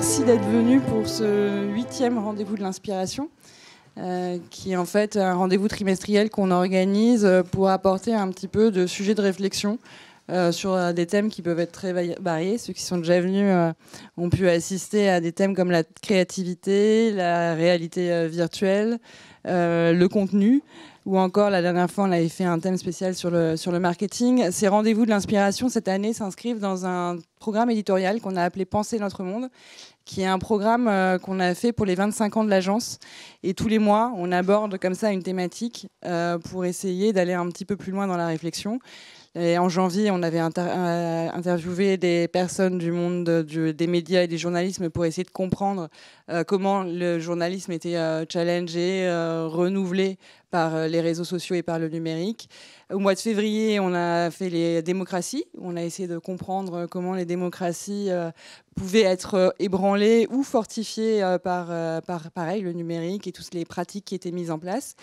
merci d'être venu pour ce 8e rendez-vous de l'inspiration, qui est en fait un rendez-vous trimestriel qu'on organise pour apporter un petit peu de sujets de réflexion sur des thèmes qui peuvent être très variés. Ceux qui sont déjà venus ont pu assister à des thèmes comme la créativité, la réalité virtuelle, le contenu, ou encore la dernière fois on avait fait un thème spécial sur le marketing. Ces rendez-vous de l'inspiration cette année s'inscrivent dans un programme éditorial qu'on a appelé Penser notre monde, qui est un programme qu'on a fait pour les 25 ans de l'agence. Et tous les mois, on aborde comme ça une thématique pour essayer d'aller un petit peu plus loin dans la réflexion. Et en janvier, on avait interviewé des personnes du monde des médias et du journalisme pour essayer de comprendre comment le journalisme était challengé, renouvelé par les réseaux sociaux et par le numérique. Au mois de février, on a fait les démocraties. On a essayé de comprendre comment les démocraties pouvaient être ébranlées ou fortifiées par pareil, le numérique et toutes les pratiques qui étaient mises en place.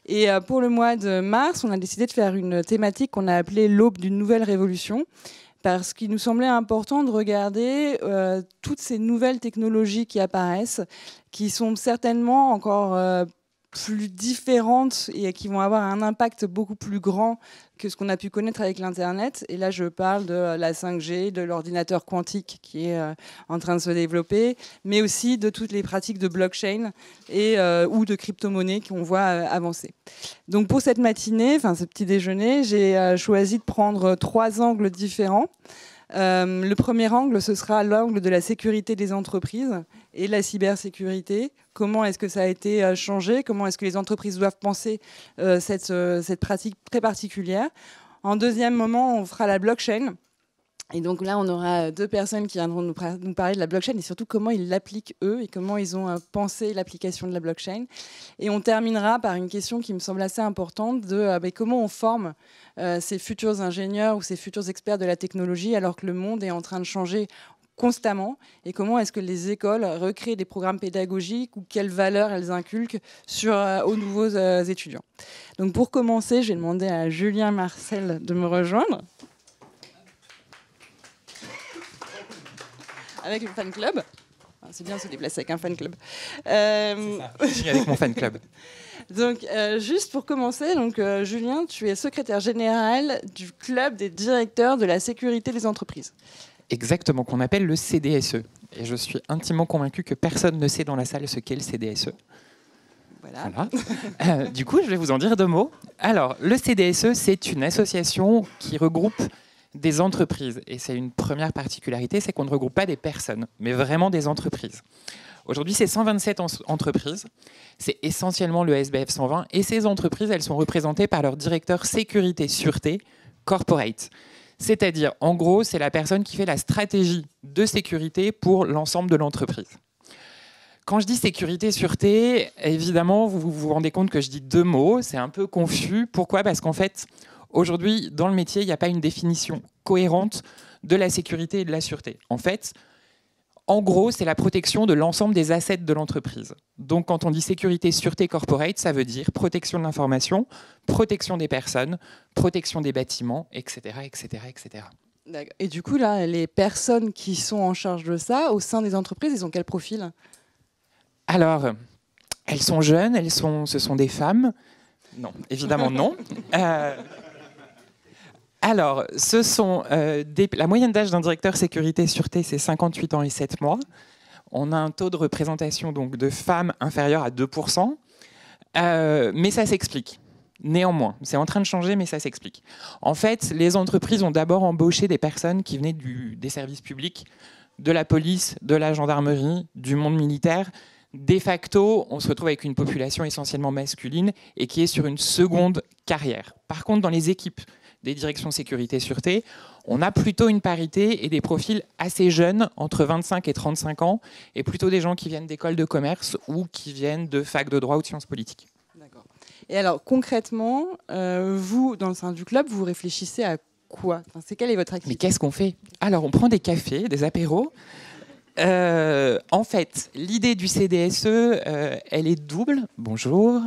Et pour le mois de mars, on a décidé de faire une thématique qu'on a appelée l'aube d'une nouvelle révolution, parce qu'il nous semblait important de regarder toutes ces nouvelles technologies qui apparaissent, qui sont certainement encore plus différentes et qui vont avoir un impact beaucoup plus grand que ce qu'on a pu connaître avec l'Internet. Et là, je parle de la 5G, de l'ordinateur quantique qui est en train de se développer, mais aussi de toutes les pratiques de blockchain ou de crypto-monnaie qu'on voit avancer. Donc pour cette matinée, enfin ce petit déjeuner, j'ai choisi de prendre 3 angles différents. Le premier angle, ce sera l'angle de la sécurité des entreprises et la cybersécurité. Comment est-ce que ça a été changé? Comment est-ce que les entreprises doivent penser cette pratique très particulière? En deuxième moment, on fera la blockchain. Et donc là, on aura 2 personnes qui viendront nous parler de la blockchain et surtout comment ils l'appliquent eux et comment ils ont pensé l'application de la blockchain. Et on terminera par une question qui me semble assez importante de comment on forme ces futurs ingénieurs ou ces futurs experts de la technologie alors que le monde est en train de changer constamment, et comment est-ce que les écoles recréent des programmes pédagogiques ou quelles valeurs elles inculquent aux nouveaux étudiants. Donc pour commencer, j'ai demandé à Julien Marcel de me rejoindre. Avec le fan club. C'est bien de se déplacer avec un fan club. C'est ça, je suis avec mon fan club. Donc, juste pour commencer, Julien, tu es secrétaire général du club des directeurs de la sécurité des entreprises. Exactement, qu'on appelle le CDSE. Et je suis intimement convaincu que personne ne sait dans la salle ce qu'est le CDSE. Voilà. Du coup, je vais vous en dire 2 mots. Alors, le CDSE, c'est une association qui regroupe des entreprises. Et c'est une première particularité, c'est qu'on ne regroupe pas des personnes, mais vraiment des entreprises. Aujourd'hui, c'est 127 entreprises. C'est essentiellement le SBF 120. Et ces entreprises, elles sont représentées par leur directeur sécurité-sûreté corporate. C'est-à-dire, en gros, c'est la personne qui fait la stratégie de sécurité pour l'ensemble de l'entreprise. Quand je dis sécurité-sûreté, évidemment, vous vous rendez compte que je dis 2 mots. C'est un peu confus. Pourquoi ? Parce qu'en fait, aujourd'hui, dans le métier, il n'y a pas une définition cohérente de la sécurité et de la sûreté. En fait, en gros, c'est la protection de l'ensemble des assets de l'entreprise. Donc, quand on dit sécurité, sûreté corporate, ça veut dire protection de l'information, protection des personnes, protection des bâtiments, etc., etc., etc. Et du coup, là, les personnes qui sont en charge de ça, au sein des entreprises, ils ont quel profil ? Alors, elles sont jeunes, ce sont des femmes. Non, évidemment non. Alors, ce sont la moyenne d'âge d'un directeur sécurité-sûreté, c'est 58 ans et 7 mois. On a un taux de représentation donc, de femmes inférieur à 2%. Mais ça s'explique. Néanmoins, c'est en train de changer, mais ça s'explique. En fait, les entreprises ont d'abord embauché des personnes qui venaient des services publics, de la police, de la gendarmerie, du monde militaire. De facto, on se retrouve avec une population essentiellement masculine et qui est sur une seconde carrière. Par contre, dans les équipes des directions sécurité-sûreté, on a plutôt une parité et des profils assez jeunes, entre 25 et 35 ans, et plutôt des gens qui viennent d'écoles de commerce ou qui viennent de fac de droit ou de sciences politiques. D'accord. Et alors, concrètement, vous, dans le sein du club, vous réfléchissez à quoi ? Quelle est votre activité ? Mais qu'est-ce qu'on fait ? Alors, on prend des cafés, des apéros. En fait, l'idée du CDSE, elle est double. Bonjour.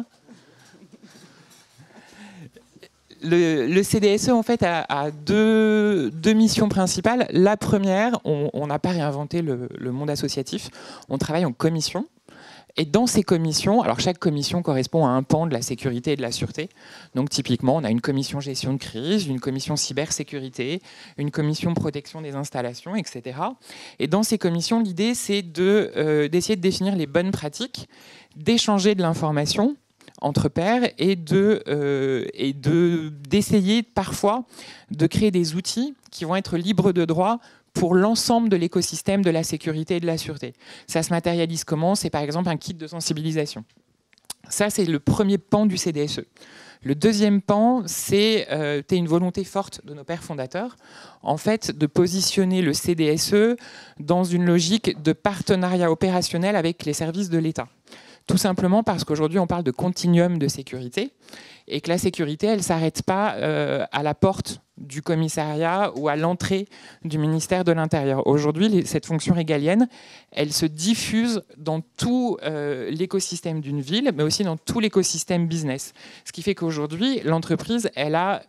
Le CDSE en fait a deux missions principales. La première, on n'a pas réinventé le monde associatif. On travaille en commission. Et dans ces commissions, alors chaque commission correspond à un pan de la sécurité et de la sûreté. Donc typiquement, on a une commission gestion de crise, une commission cybersécurité, une commission protection des installations, etc. Et dans ces commissions, l'idée, c'est d'essayer de définir les bonnes pratiques, d'échanger de l'information entre pairs et d'essayer parfois de créer des outils qui vont être libres de droit pour l'ensemble de l'écosystème de la sécurité et de la sûreté. Ça se matérialise comment? C'est par exemple un kit de sensibilisation. Ça, c'est le premier pan du CDSE. Le deuxième pan, c'est une volonté forte de nos pères fondateurs, en fait, de positionner le CDSE dans une logique de partenariat opérationnel avec les services de l'État. Tout simplement parce qu'aujourd'hui, on parle de continuum de sécurité et que la sécurité, elle ne s'arrête pas à la porte du commissariat ou à l'entrée du ministère de l'Intérieur. Aujourd'hui, cette fonction régalienne, elle se diffuse dans tout l'écosystème d'une ville, mais aussi dans tout l'écosystème business. Ce qui fait qu'aujourd'hui, l'entreprise, elle a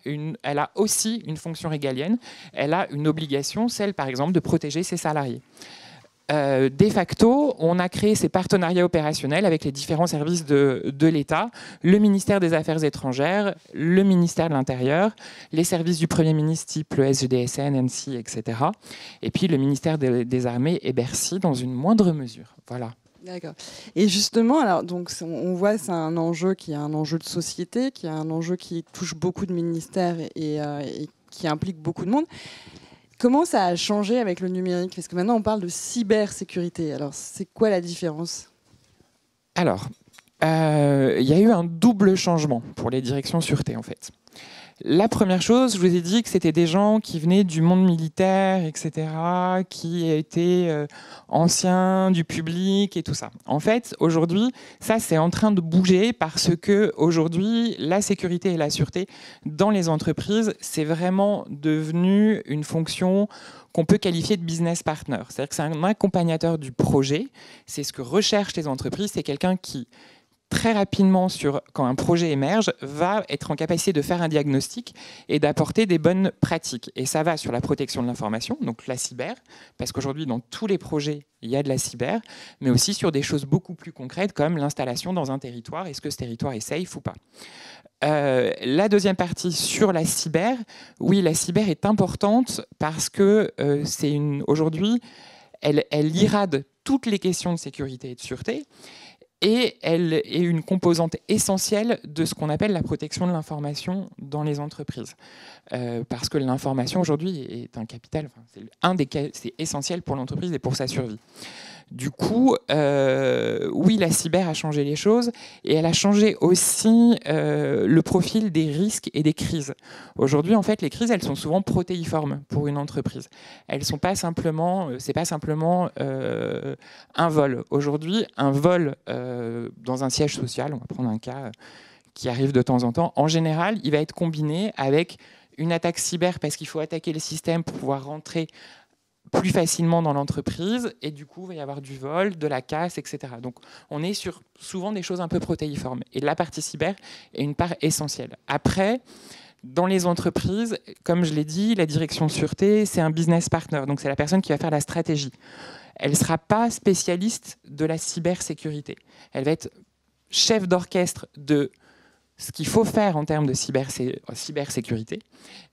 aussi une fonction régalienne. Elle a une obligation, celle, par exemple, de protéger ses salariés. De facto, on a créé ces partenariats opérationnels avec les différents services de l'État, le ministère des Affaires étrangères, le ministère de l'Intérieur, les services du Premier ministre type le SGDSN, ANSSI, etc. Et puis le ministère des Armées et Bercy dans une moindre mesure. Voilà. D'accord. Et justement, alors, donc, on voit que c'est un enjeu qui est un enjeu de société, qui est un enjeu qui touche beaucoup de ministères et qui implique beaucoup de monde. Comment ça a changé avec le numérique? Parce que maintenant, on parle de cybersécurité. Alors, c'est quoi la différence? Alors, il y a eu un double changement pour les directions sûreté, en fait. La première chose, je vous ai dit que c'était des gens qui venaient du monde militaire, etc., qui étaient anciens du public et tout ça. En fait, aujourd'hui, ça, c'est en train de bouger parce que aujourd'hui, la sécurité et la sûreté dans les entreprises, c'est vraiment devenu une fonction qu'on peut qualifier de business partner. C'est-à-dire que c'est un accompagnateur du projet. C'est ce que recherchent les entreprises. C'est quelqu'un qui très rapidement, quand un projet émerge, va être en capacité de faire un diagnostic et d'apporter des bonnes pratiques. Et ça va sur la protection de l'information, donc la cyber, parce qu'aujourd'hui, dans tous les projets, il y a de la cyber, mais aussi sur des choses beaucoup plus concrètes comme l'installation dans un territoire. Est-ce que ce territoire est safe ou pas? La deuxième partie sur la cyber, oui, la cyber est importante parce que aujourd'hui, elle irrade toutes les questions de sécurité et de sûreté. Et elle est une composante essentielle de ce qu'on appelle la protection de l'information dans les entreprises. Parce que l'information aujourd'hui est un capital, c'est essentiel pour l'entreprise et pour sa survie. Du coup, oui, la cyber a changé les choses et elle a changé aussi le profil des risques et des crises. Aujourd'hui, en fait, les crises, elles sont souvent protéiformes pour une entreprise. Elles sont pas simplement, c'est pas simplement un vol. Aujourd'hui, un vol dans un siège social, on va prendre un cas qui arrive de temps en temps. En général, il va être combiné avec une attaque cyber parce qu'il faut attaquer le système pour pouvoir rentrer plus facilement dans l'entreprise et du coup il va y avoir du vol, de la casse, etc. Donc on est sur souvent des choses un peu protéiformes et la partie cyber est une part essentielle. Après, dans les entreprises, comme je l'ai dit, la direction sûreté, c'est un business partner, donc c'est la personne qui va faire la stratégie. Elle ne sera pas spécialiste de la cybersécurité. Elle va être chef d'orchestre de ce qu'il faut faire en termes de cybersécurité,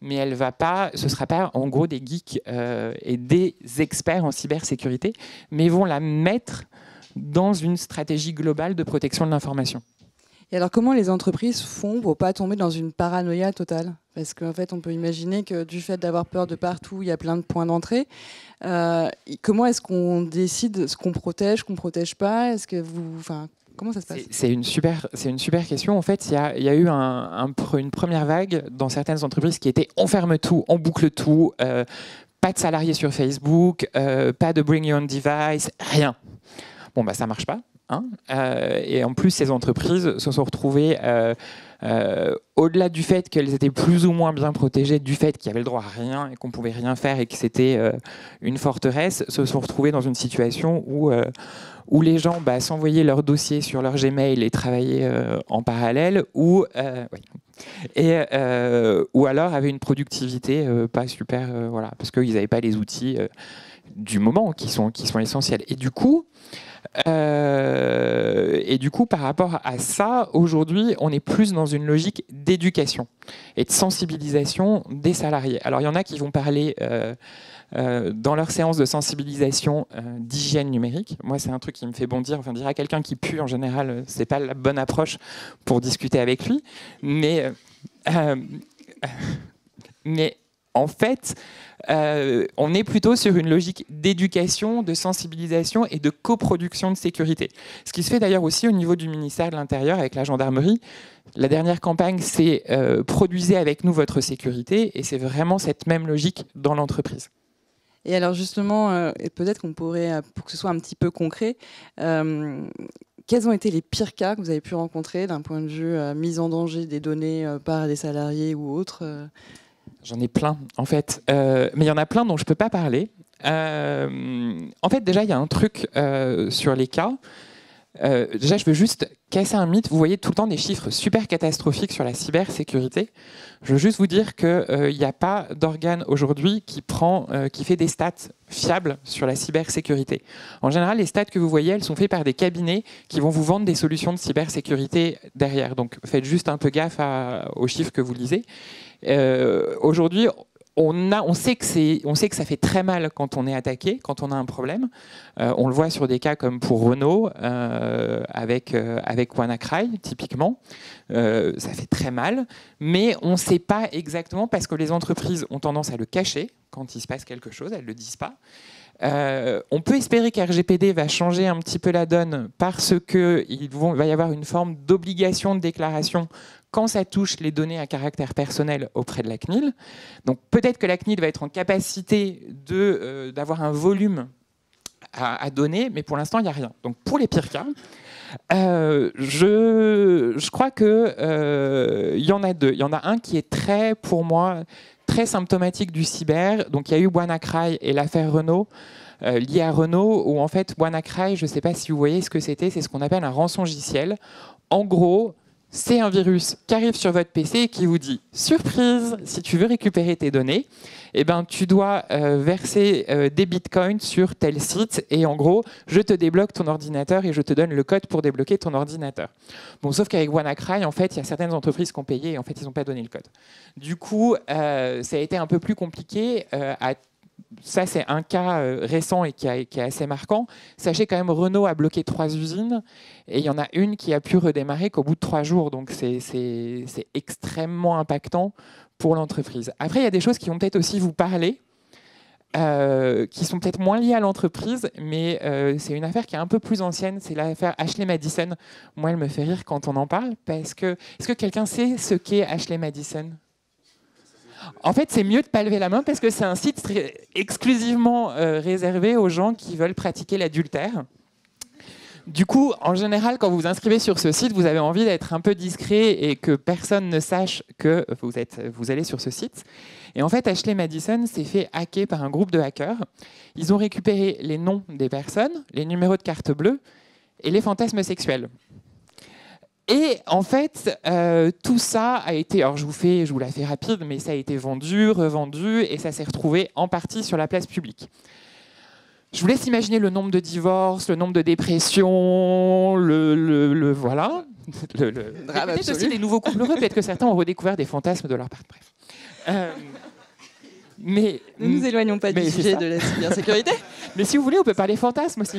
mais ce ne sera pas en gros des geeks et des experts en cybersécurité, mais vont la mettre dans une stratégie globale de protection de l'information. Et alors, comment les entreprises font pour ne pas tomber dans une paranoïa totale? Parce qu'en fait, on peut imaginer que du fait d'avoir peur de partout, il y a plein de points d'entrée. Comment est-ce qu'on décide ce qu'on protège pas? Comment ça se passe? C'est une super question. En fait, il y a eu une première vague dans certaines entreprises qui était on ferme tout, on boucle tout, pas de salariés sur Facebook, pas de bring your own device, rien. Bon, ça marche pas. hein, et en plus, ces entreprises se sont retrouvées, au-delà du fait qu'elles étaient plus ou moins bien protégées, du fait qu'il y avait le droit à rien et qu'on pouvait rien faire et que c'était une forteresse, se sont retrouvées dans une situation où les gens s'envoyaient leurs dossiers sur leur Gmail et travaillaient en parallèle, ou alors avaient une productivité pas super, voilà, parce qu'ils n'avaient pas les outils du moment qui sont essentiels. Et du coup, par rapport à ça, aujourd'hui, on est plus dans une logique d'éducation et de sensibilisation des salariés. Alors, il y en a qui vont parler dans leur séance de sensibilisation d'hygiène numérique. Moi, c'est un truc qui me fait bondir. Enfin, dire à quelqu'un qui pue, en général, c'est pas la bonne approche pour discuter avec lui. Mais en fait, on est plutôt sur une logique d'éducation, de sensibilisation et de coproduction de sécurité. Ce qui se fait d'ailleurs aussi au niveau du ministère de l'Intérieur avec la gendarmerie. La dernière campagne, c'est produisez avec nous votre sécurité, et c'est vraiment cette même logique dans l'entreprise. Et alors justement, et peut-être qu'on pourrait, pour que ce soit un petit peu concret, quels ont été les pires cas que vous avez pu rencontrer d'un point de vue mise en danger des données par des salariés ou autres J'en ai plein, en fait. Mais il y en a plein dont je ne peux pas parler. En fait, déjà, il y a un truc sur les cas. Déjà, je veux juste casser un mythe. Vous voyez tout le temps des chiffres super catastrophiques sur la cybersécurité. Je veux juste vous dire qu'il n'y a pas d'organe aujourd'hui qui fait des stats fiables sur la cybersécurité. En général, les stats que vous voyez, elles sont faites par des cabinets qui vont vous vendre des solutions de cybersécurité derrière. Donc, faites juste un peu gaffe aux chiffres que vous lisez. Aujourd'hui, on sait que ça fait très mal quand on est attaqué, quand on a un problème. On le voit sur des cas comme pour Renault, avec WannaCry, typiquement. Ça fait très mal, mais on ne sait pas exactement, parce que les entreprises ont tendance à le cacher quand il se passe quelque chose, elles ne le disent pas. On peut espérer qu'RGPD va changer un petit peu la donne, parce qu'il va y avoir une forme d'obligation de déclaration quand ça touche les données à caractère personnel auprès de la CNIL. Donc peut-être que la CNIL va être en capacité d'avoir un volume à donner, mais pour l'instant, il n'y a rien. Donc pour les pires cas, je crois qu'il y en a deux. Il y en a un qui est pour moi, très symptomatique du cyber. Donc il y a eu WannaCry et l'affaire Renault, liée à Renault, où en fait WannaCry, je ne sais pas si vous voyez ce que c'était, c'est ce qu'on appelle un rançongiciel. En gros, c'est un virus qui arrive sur votre PC et qui vous dit « Surprise, si tu veux récupérer tes données, eh ben, tu dois verser des bitcoins sur tel site et en gros, je te débloque ton ordinateur et je te donne le code pour débloquer ton ordinateur. » Bon, sauf qu'avec WannaCry, en fait, il y a certaines entreprises qui ont payé et en fait, ils n'ont pas donné le code. Du coup, ça a été un peu plus compliqué ça, c'est un cas récent et qui est assez marquant. Sachez quand même, Renault a bloqué 3 usines et il y en a une qui a pu redémarrer qu'au bout de 3 jours. Donc, c'est extrêmement impactant pour l'entreprise. Après, il y a des choses qui vont peut-être aussi vous parler, qui sont peut-être moins liées à l'entreprise, mais c'est une affaire qui est un peu plus ancienne. C'est l'affaire Ashley Madison. Moi, elle me fait rire quand on en parle, parce que... Est-ce que quelqu'un sait ce qu'est Ashley Madison ? En fait, c'est mieux de ne pas lever la main parce que c'est un site exclusivement réservé aux gens qui veulent pratiquer l'adultère. Du coup, en général, quand vous vous inscrivez sur ce site, vous avez envie d'être un peu discret et que personne ne sache que vous allez sur ce site. Et en fait, Ashley Madison s'est fait hacker par un groupe de hackers. Ils ont récupéré les noms des personnes, les numéros de carte bleue et les fantasmes sexuels. Et en fait, tout ça a été, alors je vous la fais rapide, mais ça a été vendu, revendu, et ça s'est retrouvé en partie sur la place publique. Je vous laisse imaginer le nombre de divorces, le nombre de dépressions, voilà. Peut-être aussi des nouveaux couples heureux, peut-être que certains ont redécouvert des fantasmes de leur part. Bref. Mais ne nous éloignons pas du sujet de la cybersécurité. Mais si vous voulez, on peut parler fantasmes aussi,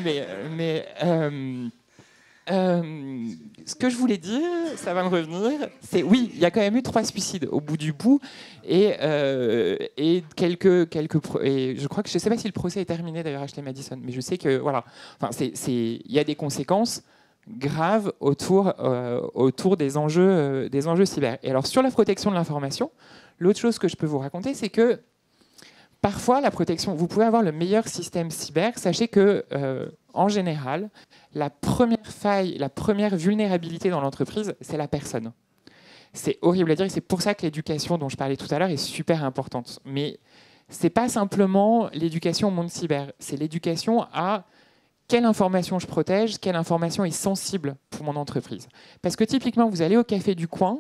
ce que je voulais dire, ça va me revenir, c'est oui, il y a quand même eu 3 suicides au bout du bout et quelques et je crois que je sais pas si le procès est terminé d'ailleurs, Ashley Madison, mais je sais que voilà, enfin il y a des conséquences graves autour des enjeux cyber. Et alors sur la protection de l'information, l'autre chose que je peux vous raconter, c'est que Parfois, la protection, vous pouvez avoir le meilleur système cyber. Sachez que, en général, la première faille, la première vulnérabilité dans l'entreprise, c'est la personne. C'est horrible à dire et c'est pour ça que l'éducation dont je parlais tout à l'heure est super importante. Mais ce n'est pas simplement l'éducation au monde cyber, c'est l'éducation à quelle information je protège, quelle information est sensible pour mon entreprise. Parce que typiquement, vous allez au café du coin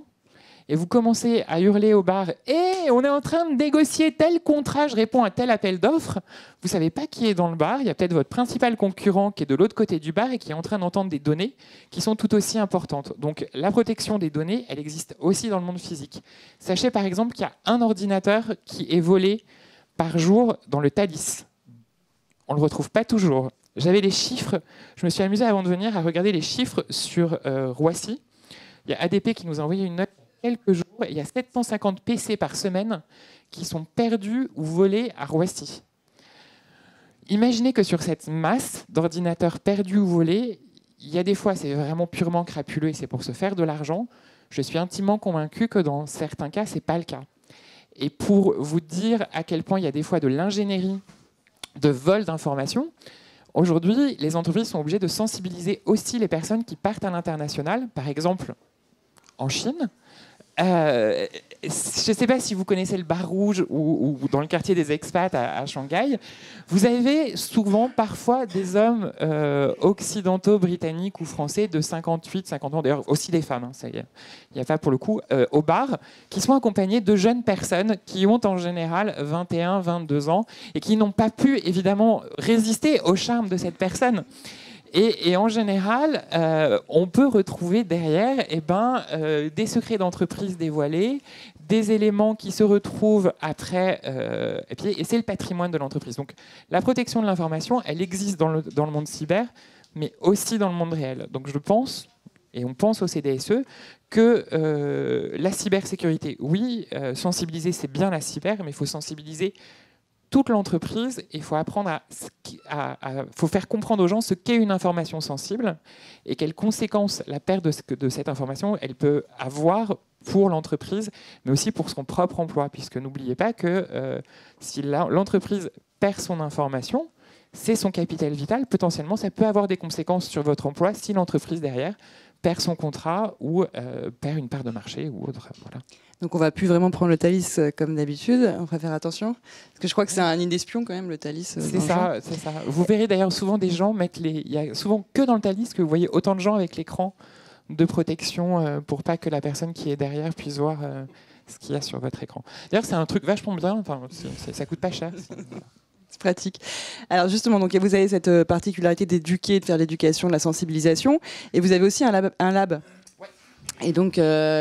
et vous commencez à hurler au bar « Hé, on est en train de négocier tel contrat, je réponds à tel appel d'offres ». Vous ne savez pas qui est dans le bar. Il y a peut-être votre principal concurrent qui est de l'autre côté du bar et qui est en train d'entendre des données qui sont tout aussi importantes. Donc la protection des données, elle existe aussi dans le monde physique. Sachez par exemple qu'il y a un ordinateur qui est volé par jour dans le Thalys. On ne le retrouve pas toujours. J'avais les chiffres. Je me suis amusé avant de venir à regarder les chiffres sur Roissy. Il y a ADP qui nous a envoyé une note quelques jours, il y a 750 PC par semaine qui sont perdus ou volés à Roissy. Imaginez que sur cette masse d'ordinateurs perdus ou volés, il y a des fois, c'est vraiment purement crapuleux et c'est pour se faire de l'argent. Je suis intimement convaincu que dans certains cas, ce n'est pas le cas. Et pour vous dire à quel point il y a des fois de l'ingénierie, de vol d'informations, aujourd'hui, les entreprises sont obligées de sensibiliser aussi les personnes qui partent à l'international, par exemple en Chine. Je ne sais pas si vous connaissez le Bar Rouge ou dans le quartier des expats à Shanghai. Vous avez souvent, parfois, des hommes occidentaux, britanniques ou français de 58, 50 ans, d'ailleurs aussi des femmes, il n'y a pas pour le coup, au bar, qui sont accompagnés de jeunes personnes qui ont en général 21, 22 ans et qui n'ont pas pu évidemment résister au charme de cette personne. Et en général, on peut retrouver derrière des secrets d'entreprise dévoilés, des éléments qui se retrouvent après, et c'est le patrimoine de l'entreprise. Donc la protection de l'information, elle existe dans le monde cyber, mais aussi dans le monde réel. Donc je pense, et on pense au CDSE, que la cybersécurité, oui, sensibiliser, c'est bien la cyber, mais il faut sensibiliser toute l'entreprise, il faut apprendre faut faire comprendre aux gens ce qu'est une information sensible et quelles conséquences la perte de cette information elle peut avoir pour l'entreprise, mais aussi pour son propre emploi, puisque n'oubliez pas que si l'entreprise perd son information, c'est son capital vital. Potentiellement, ça peut avoir des conséquences sur votre emploi si l'entreprise derrière perd son contrat ou perd une part de marché ou autre. Voilà. Donc on ne va plus vraiment prendre le Thalys comme d'habitude, on va faire attention. Parce que je crois que c'est un nid d'espion quand même, le Thalys. C'est ça. Vous verrez d'ailleurs souvent des gens mettre il y a souvent que dans le Thalys que vous voyez autant de gens avec l'écran de protection pour pas que la personne qui est derrière puisse voir ce qu'il y a sur votre écran. D'ailleurs, c'est un truc vachement bien, enfin, ça coûte pas cher. C'est pratique. Alors justement, donc, vous avez cette particularité d'éduquer, de faire l'éducation, de la sensibilisation, et vous avez aussi un lab. Ouais. Et donc,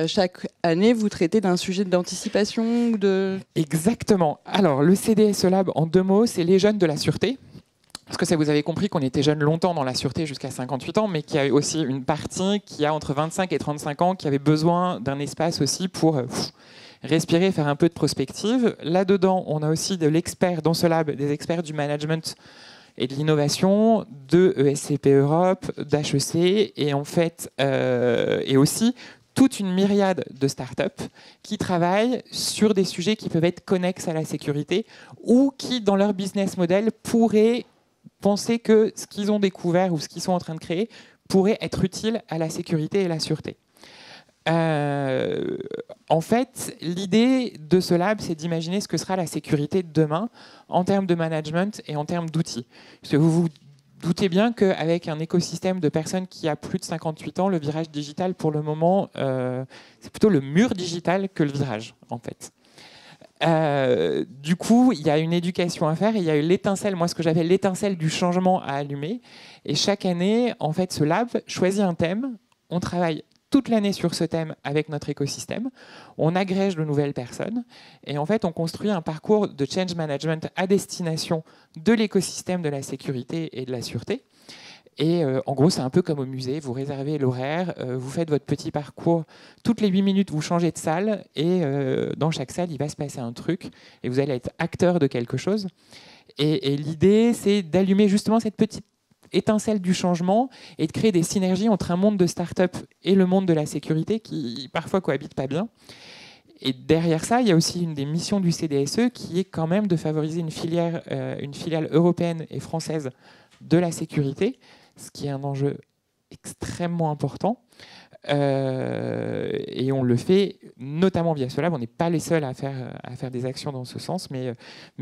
chaque année, vous traitez d'un sujet d'anticipation Exactement. Alors, le CDSE Lab, en 2 mots, c'est les jeunes de la sûreté. Parce que ça, vous avez compris qu'on était jeunes longtemps dans la sûreté jusqu'à 58 ans, mais qu'il y a aussi une partie qui a entre 25 et 35 ans qui avait besoin d'un espace aussi pour respirer, faire un peu de prospective. Là-dedans, on a aussi de l'expert dans ce lab, des experts du management et de l'innovation, de ESCP Europe, d'HEC, et en fait, et aussi toute une myriade de startups qui travaillent sur des sujets qui peuvent être connexes à la sécurité ou qui, dans leur business model, pourraient penser que ce qu'ils ont découvert ou ce qu'ils sont en train de créer pourrait être utile à la sécurité et la sûreté. En fait, l'idée de ce lab, c'est d'imaginer ce que sera la sécurité de demain en termes de management et en termes d'outils. Parce que vous vous doutez bien qu'avec un écosystème de personnes qui a plus de 58 ans, le virage digital, pour le moment, c'est plutôt le mur digital que le virage, en fait. Du coup, il y a une éducation à faire et il y a eu l'étincelle, moi ce que j'appelle l'étincelle du changement à allumer. Et chaque année, en fait, ce lab choisit un thème. On travaille toute l'année sur ce thème avec notre écosystème. On agrège de nouvelles personnes et en fait, on construit un parcours de change management à destination de l'écosystème de la sécurité et de la sûreté. Et en gros, c'est un peu comme au musée. Vous réservez l'horaire, vous faites votre petit parcours. Toutes les 8 minutes, vous changez de salle et dans chaque salle, il va se passer un truc et vous allez être acteur de quelque chose. Et l'idée, c'est d'allumer justement cette petite étincelle du changement et de créer des synergies entre un monde de start-up et le monde de la sécurité qui parfois cohabitent pas bien. Et derrière ça, il y a aussi une des missions du CDSE qui est quand même de favoriser une filiale européenne et française de la sécurité, ce qui est un enjeu extrêmement important. Et on le fait notamment via ce lab. On n'est pas les seuls à faire des actions dans ce sens, mais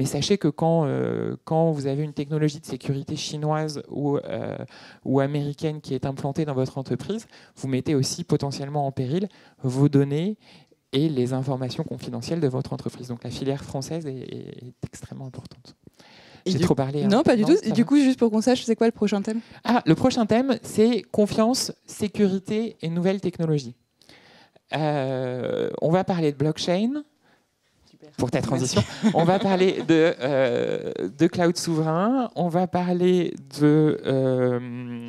sachez que quand vous avez une technologie de sécurité chinoise ou américaine qui est implantée dans votre entreprise, vous mettez aussi potentiellement en péril vos données et les informations confidentielles de votre entreprise. Donc la filière française est extrêmement importante. J'ai trop parlé. Non, pas du tout. Et du coup, juste pour qu'on sache, c'est quoi le prochain thème ? Le prochain thème, c'est confiance, sécurité et nouvelles technologies. On va parler de blockchain. Super. Pour ta transition. On va parler de cloud souverain. On va parler d'outils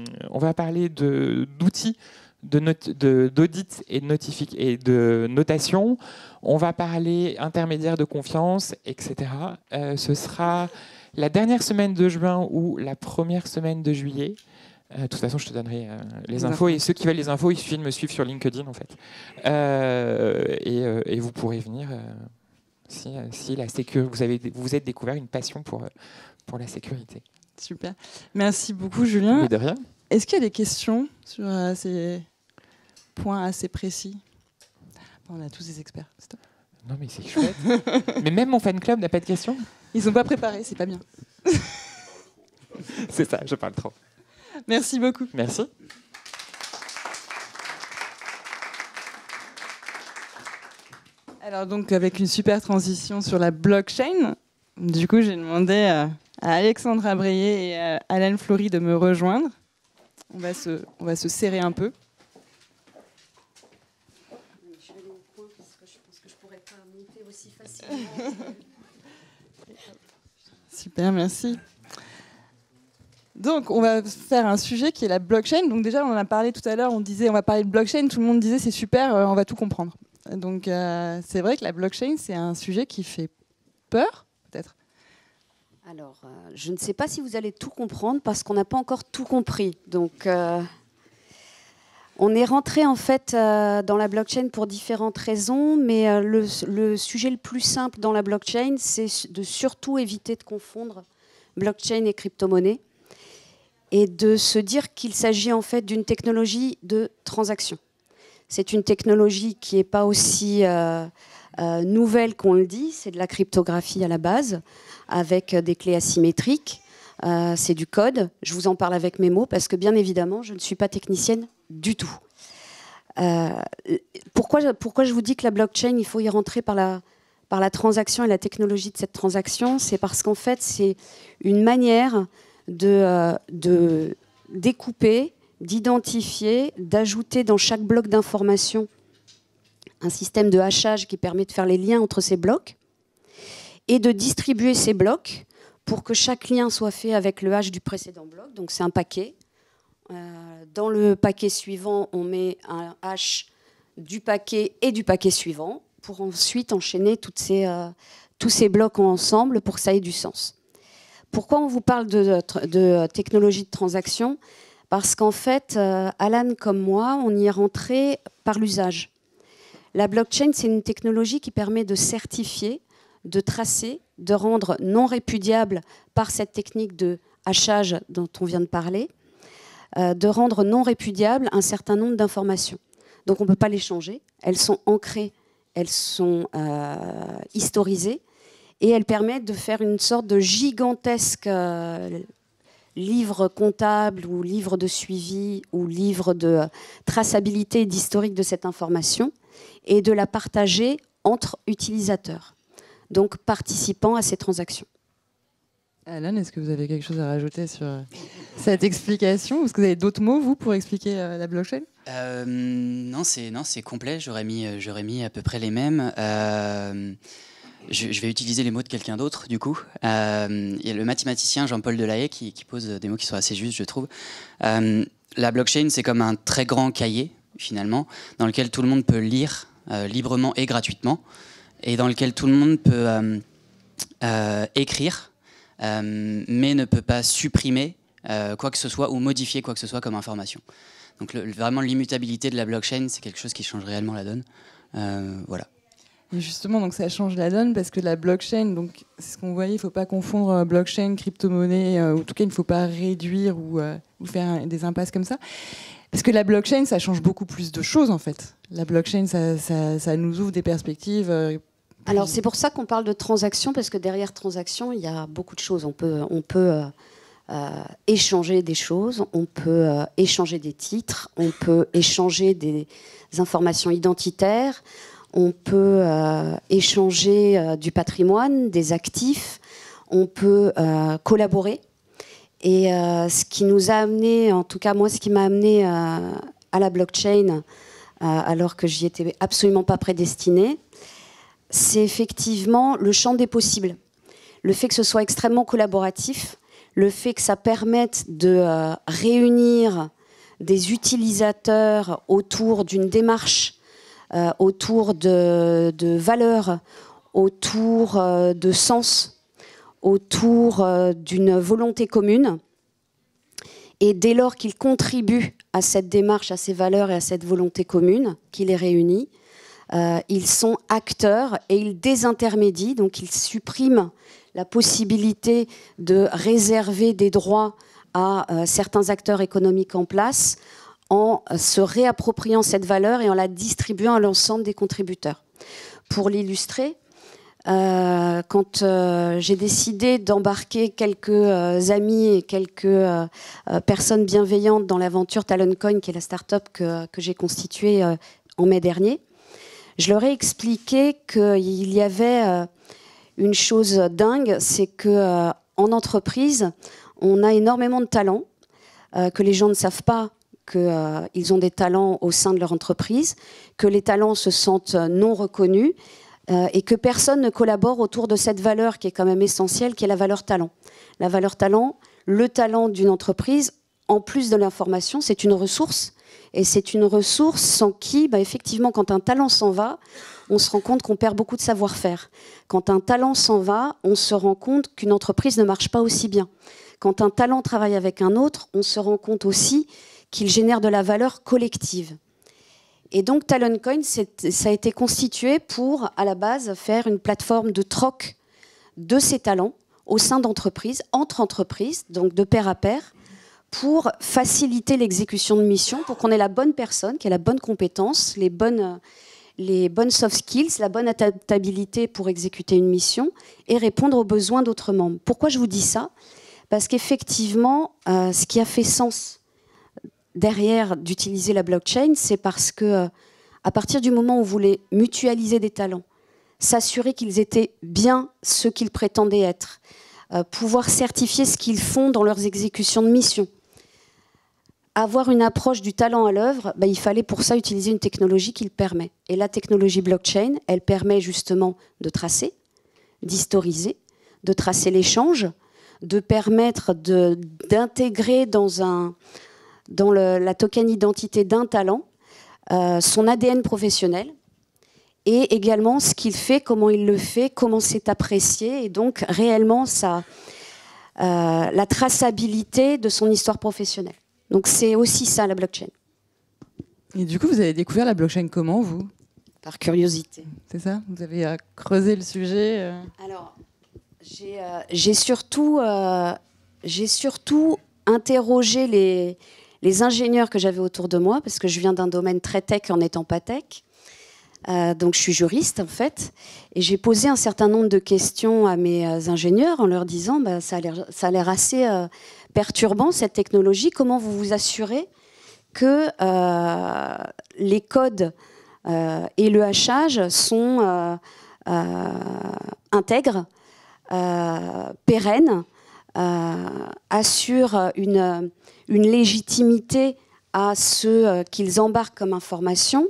d'audit et de notation. On va parler intermédiaire de confiance, etc. Ce sera la dernière semaine de juin ou la première semaine de juillet. De toute façon, je te donnerai les infos. Et ceux qui veulent les infos, il suffit de me suivre sur LinkedIn, en fait. Et vous pourrez venir si vous êtes découvert une passion pour la sécurité. Super. Merci beaucoup, Julien. Mais de rien. Est-ce qu'il y a des questions sur ces points assez précis ? On a tous des experts. Stop. Non, mais c'est chouette. Mais même mon fan club n'a pas de questions. Ils sont pas préparés, c'est pas bien. C'est ça, je parle trop. Merci beaucoup. Merci. Alors donc avec une super transition sur la blockchain, du coup j'ai demandé à Alexandre Abrier et à Alan Flory de me rejoindre. On va se serrer un peu. Je vais aller au coin parce que je pense que je pourrais pas monter aussi facilement. Super, merci. Donc, on va faire un sujet qui est la blockchain. Donc déjà, on en a parlé tout à l'heure, on disait on va parler de blockchain, tout le monde disait c'est super, on va tout comprendre. Donc c'est vrai que la blockchain, c'est un sujet qui fait peur, peut-être. Alors, je ne sais pas si vous allez tout comprendre parce qu'on n'a pas encore tout compris. Donc, on est rentré en fait dans la blockchain pour différentes raisons, mais le sujet le plus simple dans la blockchain, c'est de surtout éviter de confondre blockchain et crypto-monnaie et de se dire qu'il s'agit en fait d'une technologie de transaction. C'est une technologie qui n'est pas aussi nouvelle qu'on le dit, c'est de la cryptographie à la base, avec des clés asymétriques, c'est du code. Je vous en parle avec mes mots parce que bien évidemment, je ne suis pas technicienne du tout. Pourquoi je vous dis que la blockchain, il faut y rentrer par la transaction et la technologie de cette transaction? C'est parce qu'en fait, c'est une manière de découper, d'identifier, d'ajouter dans chaque bloc d'information un système de hachage qui permet de faire les liens entre ces blocs et de distribuer ces blocs pour que chaque lien soit fait avec le hash du précédent bloc. Donc c'est un paquet. Dans le paquet suivant, on met un hash du paquet et du paquet suivant pour ensuite enchaîner tous ces blocs ensemble pour que ça ait du sens. Pourquoi on vous parle de technologie de transaction ? Parce qu'en fait, Alan comme moi, on y est rentré par l'usage. La blockchain, c'est une technologie qui permet de certifier, de tracer, de rendre non répudiable par cette technique de hachage dont on vient de parler, de rendre non répudiable un certain nombre d'informations. Donc on ne peut pas les changer, elles sont ancrées, elles sont historisées, et elles permettent de faire une sorte de gigantesque livre comptable ou livre de suivi ou livre de traçabilité et d'historique de cette information et de la partager entre utilisateurs, donc participants à ces transactions. Alan, est-ce que vous avez quelque chose à rajouter sur cette explication? Est-ce que vous avez d'autres mots, vous, pour expliquer la blockchain? Non, c'est complet. J'aurais mis à peu près les mêmes. Je vais utiliser les mots de quelqu'un d'autre, du coup. Il y a le mathématicien Jean-Paul Delahaye qui pose des mots qui sont assez justes, je trouve. La blockchain, c'est comme un très grand cahier, finalement, dans lequel tout le monde peut lire librement et gratuitement, et dans lequel tout le monde peut écrire, mais ne peut pas supprimer quoi que ce soit ou modifier quoi que ce soit comme information. Donc vraiment l'immutabilité de la blockchain, c'est quelque chose qui change réellement la donne. Voilà. Et justement, donc ça change la donne parce que la blockchain, donc c'est ce qu'on voyait, il ne faut pas confondre blockchain, crypto-monnaie, ou en tout cas, il ne faut pas réduire ou faire des impasses comme ça. Parce que la blockchain, ça change beaucoup plus de choses en fait. La blockchain, ça nous ouvre des perspectives. Alors c'est pour ça qu'on parle de transaction, parce que derrière transaction, il y a beaucoup de choses. On peut échanger des choses, on peut échanger des titres, on peut échanger des informations identitaires, on peut échanger du patrimoine, des actifs, on peut collaborer. Et ce qui nous a amené, en tout cas moi, ce qui m'a amené à la blockchain, alors que j'y étais absolument pas prédestinée, c'est effectivement le champ des possibles. Le fait que ce soit extrêmement collaboratif, le fait que ça permette de réunir des utilisateurs autour d'une démarche, autour de valeurs, autour de sens, autour d'une volonté commune. Et dès lors qu'ils contribuent à cette démarche, à ces valeurs et à cette volonté commune qui les réunit, ils sont acteurs et ils désintermédient, donc ils suppriment la possibilité de réserver des droits à certains acteurs économiques en place en se réappropriant cette valeur et en la distribuant à l'ensemble des contributeurs. Pour l'illustrer, quand j'ai décidé d'embarquer quelques amis et quelques personnes bienveillantes dans l'aventure Taloncoin, qui est la start-up que j'ai constituée en mai dernier, je leur ai expliqué qu'il y avait une chose dingue, c'est qu'en entreprise, on a énormément de talents, que les gens ne savent pas qu'ils ont des talents au sein de leur entreprise, que les talents se sentent non reconnus, et que personne ne collabore autour de cette valeur qui est quand même essentielle, qui est la valeur talent. La valeur talent, le talent d'une entreprise, en plus de l'information, c'est une ressource. Et c'est une ressource sans qui, effectivement, quand un talent s'en va, on se rend compte qu'on perd beaucoup de savoir-faire. Quand un talent s'en va, on se rend compte qu'une entreprise ne marche pas aussi bien. Quand un talent travaille avec un autre, on se rend compte aussi qu'il génère de la valeur collective. Et donc Taloncoin, ça a été constitué pour, à la base, faire une plateforme de troc de ces talents au sein d'entreprises, entre entreprises, donc de pair à pair, pour faciliter l'exécution de missions, pour qu'on ait la bonne personne, qui ait la bonne compétence, les bonnes soft skills, la bonne adaptabilité pour exécuter une mission et répondre aux besoins d'autres membres. Pourquoi je vous dis ça ? Parce qu'effectivement, ce qui a fait sens derrière d'utiliser la blockchain, c'est parce que à partir du moment où vous voulez mutualiser des talents, s'assurer qu'ils étaient bien ce qu'ils prétendaient être, pouvoir certifier ce qu'ils font dans leurs exécutions de mission, avoir une approche du talent à l'œuvre, il fallait pour ça utiliser une technologie qui le permet. Et la technologie blockchain, elle permet justement de tracer, d'historiser, de tracer l'échange, de permettre d'intégrer dans la token identité d'un talent son ADN professionnel et également ce qu'il fait, comment il le fait, comment c'est apprécié et donc réellement la traçabilité de son histoire professionnelle. Donc c'est aussi ça la blockchain. Et du coup, vous avez découvert la blockchain comment, vous ? Par curiosité. C'est ça ? Vous avez creusé le sujet Alors, j'ai surtout interrogé les ingénieurs que j'avais autour de moi, parce que je viens d'un domaine très tech en n'étant pas tech. Donc je suis juriste en fait, et j'ai posé un certain nombre de questions à mes ingénieurs en leur disant ça a l'air assez perturbant cette technologie, comment vous vous assurez que les codes et le hachage sont intègres, pérennes, assurent une légitimité à ceux qu'ils embarquent comme information.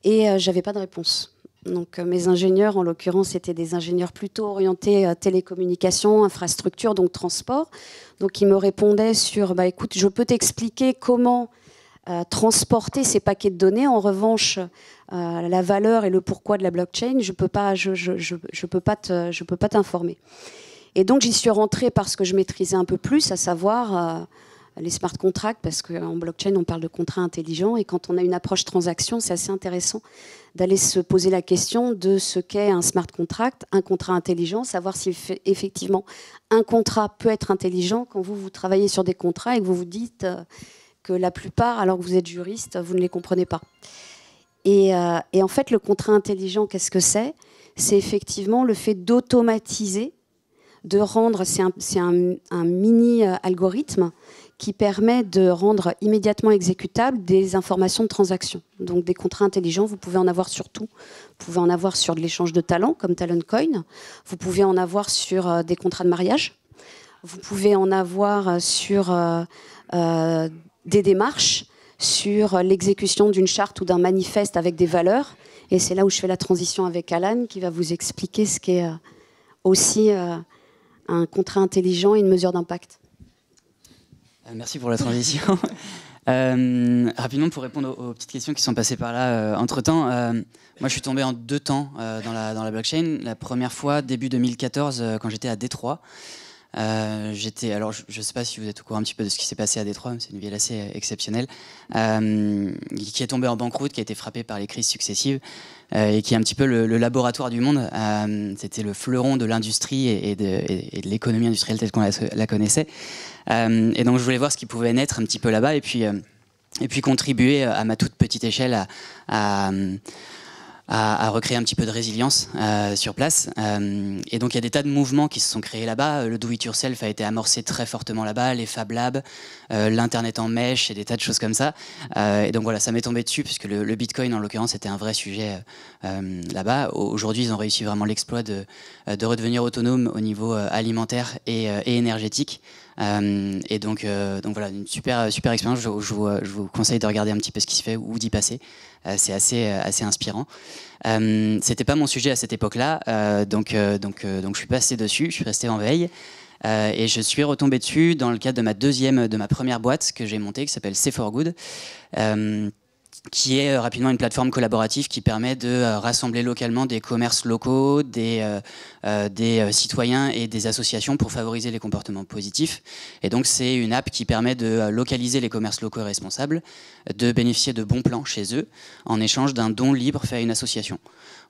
Et j'avais pas de réponse. Donc mes ingénieurs, en l'occurrence, étaient des ingénieurs plutôt orientés télécommunications, infrastructure, donc transport. Donc ils me répondaient sur écoute, je peux t'expliquer comment transporter ces paquets de données. En revanche, la valeur et le pourquoi de la blockchain, je peux pas t'informer. Et donc j'y suis rentrée parce que je maîtrisais un peu plus, à savoir les smart contracts, parce qu'en blockchain, on parle de contrats intelligents. Et quand on a une approche transaction, c'est assez intéressant d'aller se poser la question de ce qu'est un smart contract, un contrat intelligent, savoir si effectivement un contrat peut être intelligent quand vous travaillez sur des contrats et que vous vous dites que la plupart, alors que vous êtes juriste, vous ne les comprenez pas. Et en fait, le contrat intelligent, qu'est-ce que c'est ? C'est effectivement le fait d'automatiser, de rendre, c'est un mini-algorithme qui permet de rendre immédiatement exécutables des informations de transaction. Donc des contrats intelligents, vous pouvez en avoir sur tout. Vous pouvez en avoir sur de l'échange de talents, comme Taloncoin. Vous pouvez en avoir sur des contrats de mariage. Vous pouvez en avoir sur des démarches, sur l'exécution d'une charte ou d'un manifeste avec des valeurs. Et c'est là où je fais la transition avec Alan, qui va vous expliquer ce qu'est aussi un contrat intelligent et une mesure d'impact. Merci pour la transition. Rapidement, pour répondre aux petites questions qui sont passées par là entre-temps, moi je suis tombé en 2 temps dans la blockchain. La première fois, début 2014, quand j'étais à Détroit. Alors, je ne sais pas si vous êtes au courant un petit peu de ce qui s'est passé à Détroit, c'est une ville assez exceptionnelle, qui est tombée en banqueroute, qui a été frappée par les crises successives, et qui est un petit peu le laboratoire du monde. C'était le fleuron de l'industrie et de l'économie industrielle telle qu'on la connaissait. Et donc je voulais voir ce qui pouvait naître un petit peu là-bas, et puis contribuer à ma toute petite échelle à recréer un petit peu de résilience sur place. Et donc il y a des tas de mouvements qui se sont créés là-bas. Le do-it-yourself a été amorcé très fortement là-bas, les Fab Labs, l'Internet en mèche et des tas de choses comme ça. Et donc voilà, ça m'est tombé dessus, puisque le Bitcoin en l'occurrence était un vrai sujet là-bas. Aujourd'hui, ils ont réussi vraiment l'exploit de redevenir autonomes au niveau alimentaire et énergétique. Et donc voilà, une super expérience. Je vous conseille de regarder un petit peu ce qui se fait ou d'y passer. C'est assez inspirant. C'était pas mon sujet à cette époque-là, donc je suis passé dessus, je suis resté en veille. Et je suis retombé dessus dans le cadre de ma première boîte que j'ai montée, qui s'appelle C4Good, qui est rapidement une plateforme collaborative qui permet de rassembler localement des commerces locaux, des citoyens et des associations pour favoriser les comportements positifs. Et donc c'est une app qui permet de localiser les commerces locaux et responsables, de bénéficier de bons plans chez eux en échange d'un don libre fait à une association.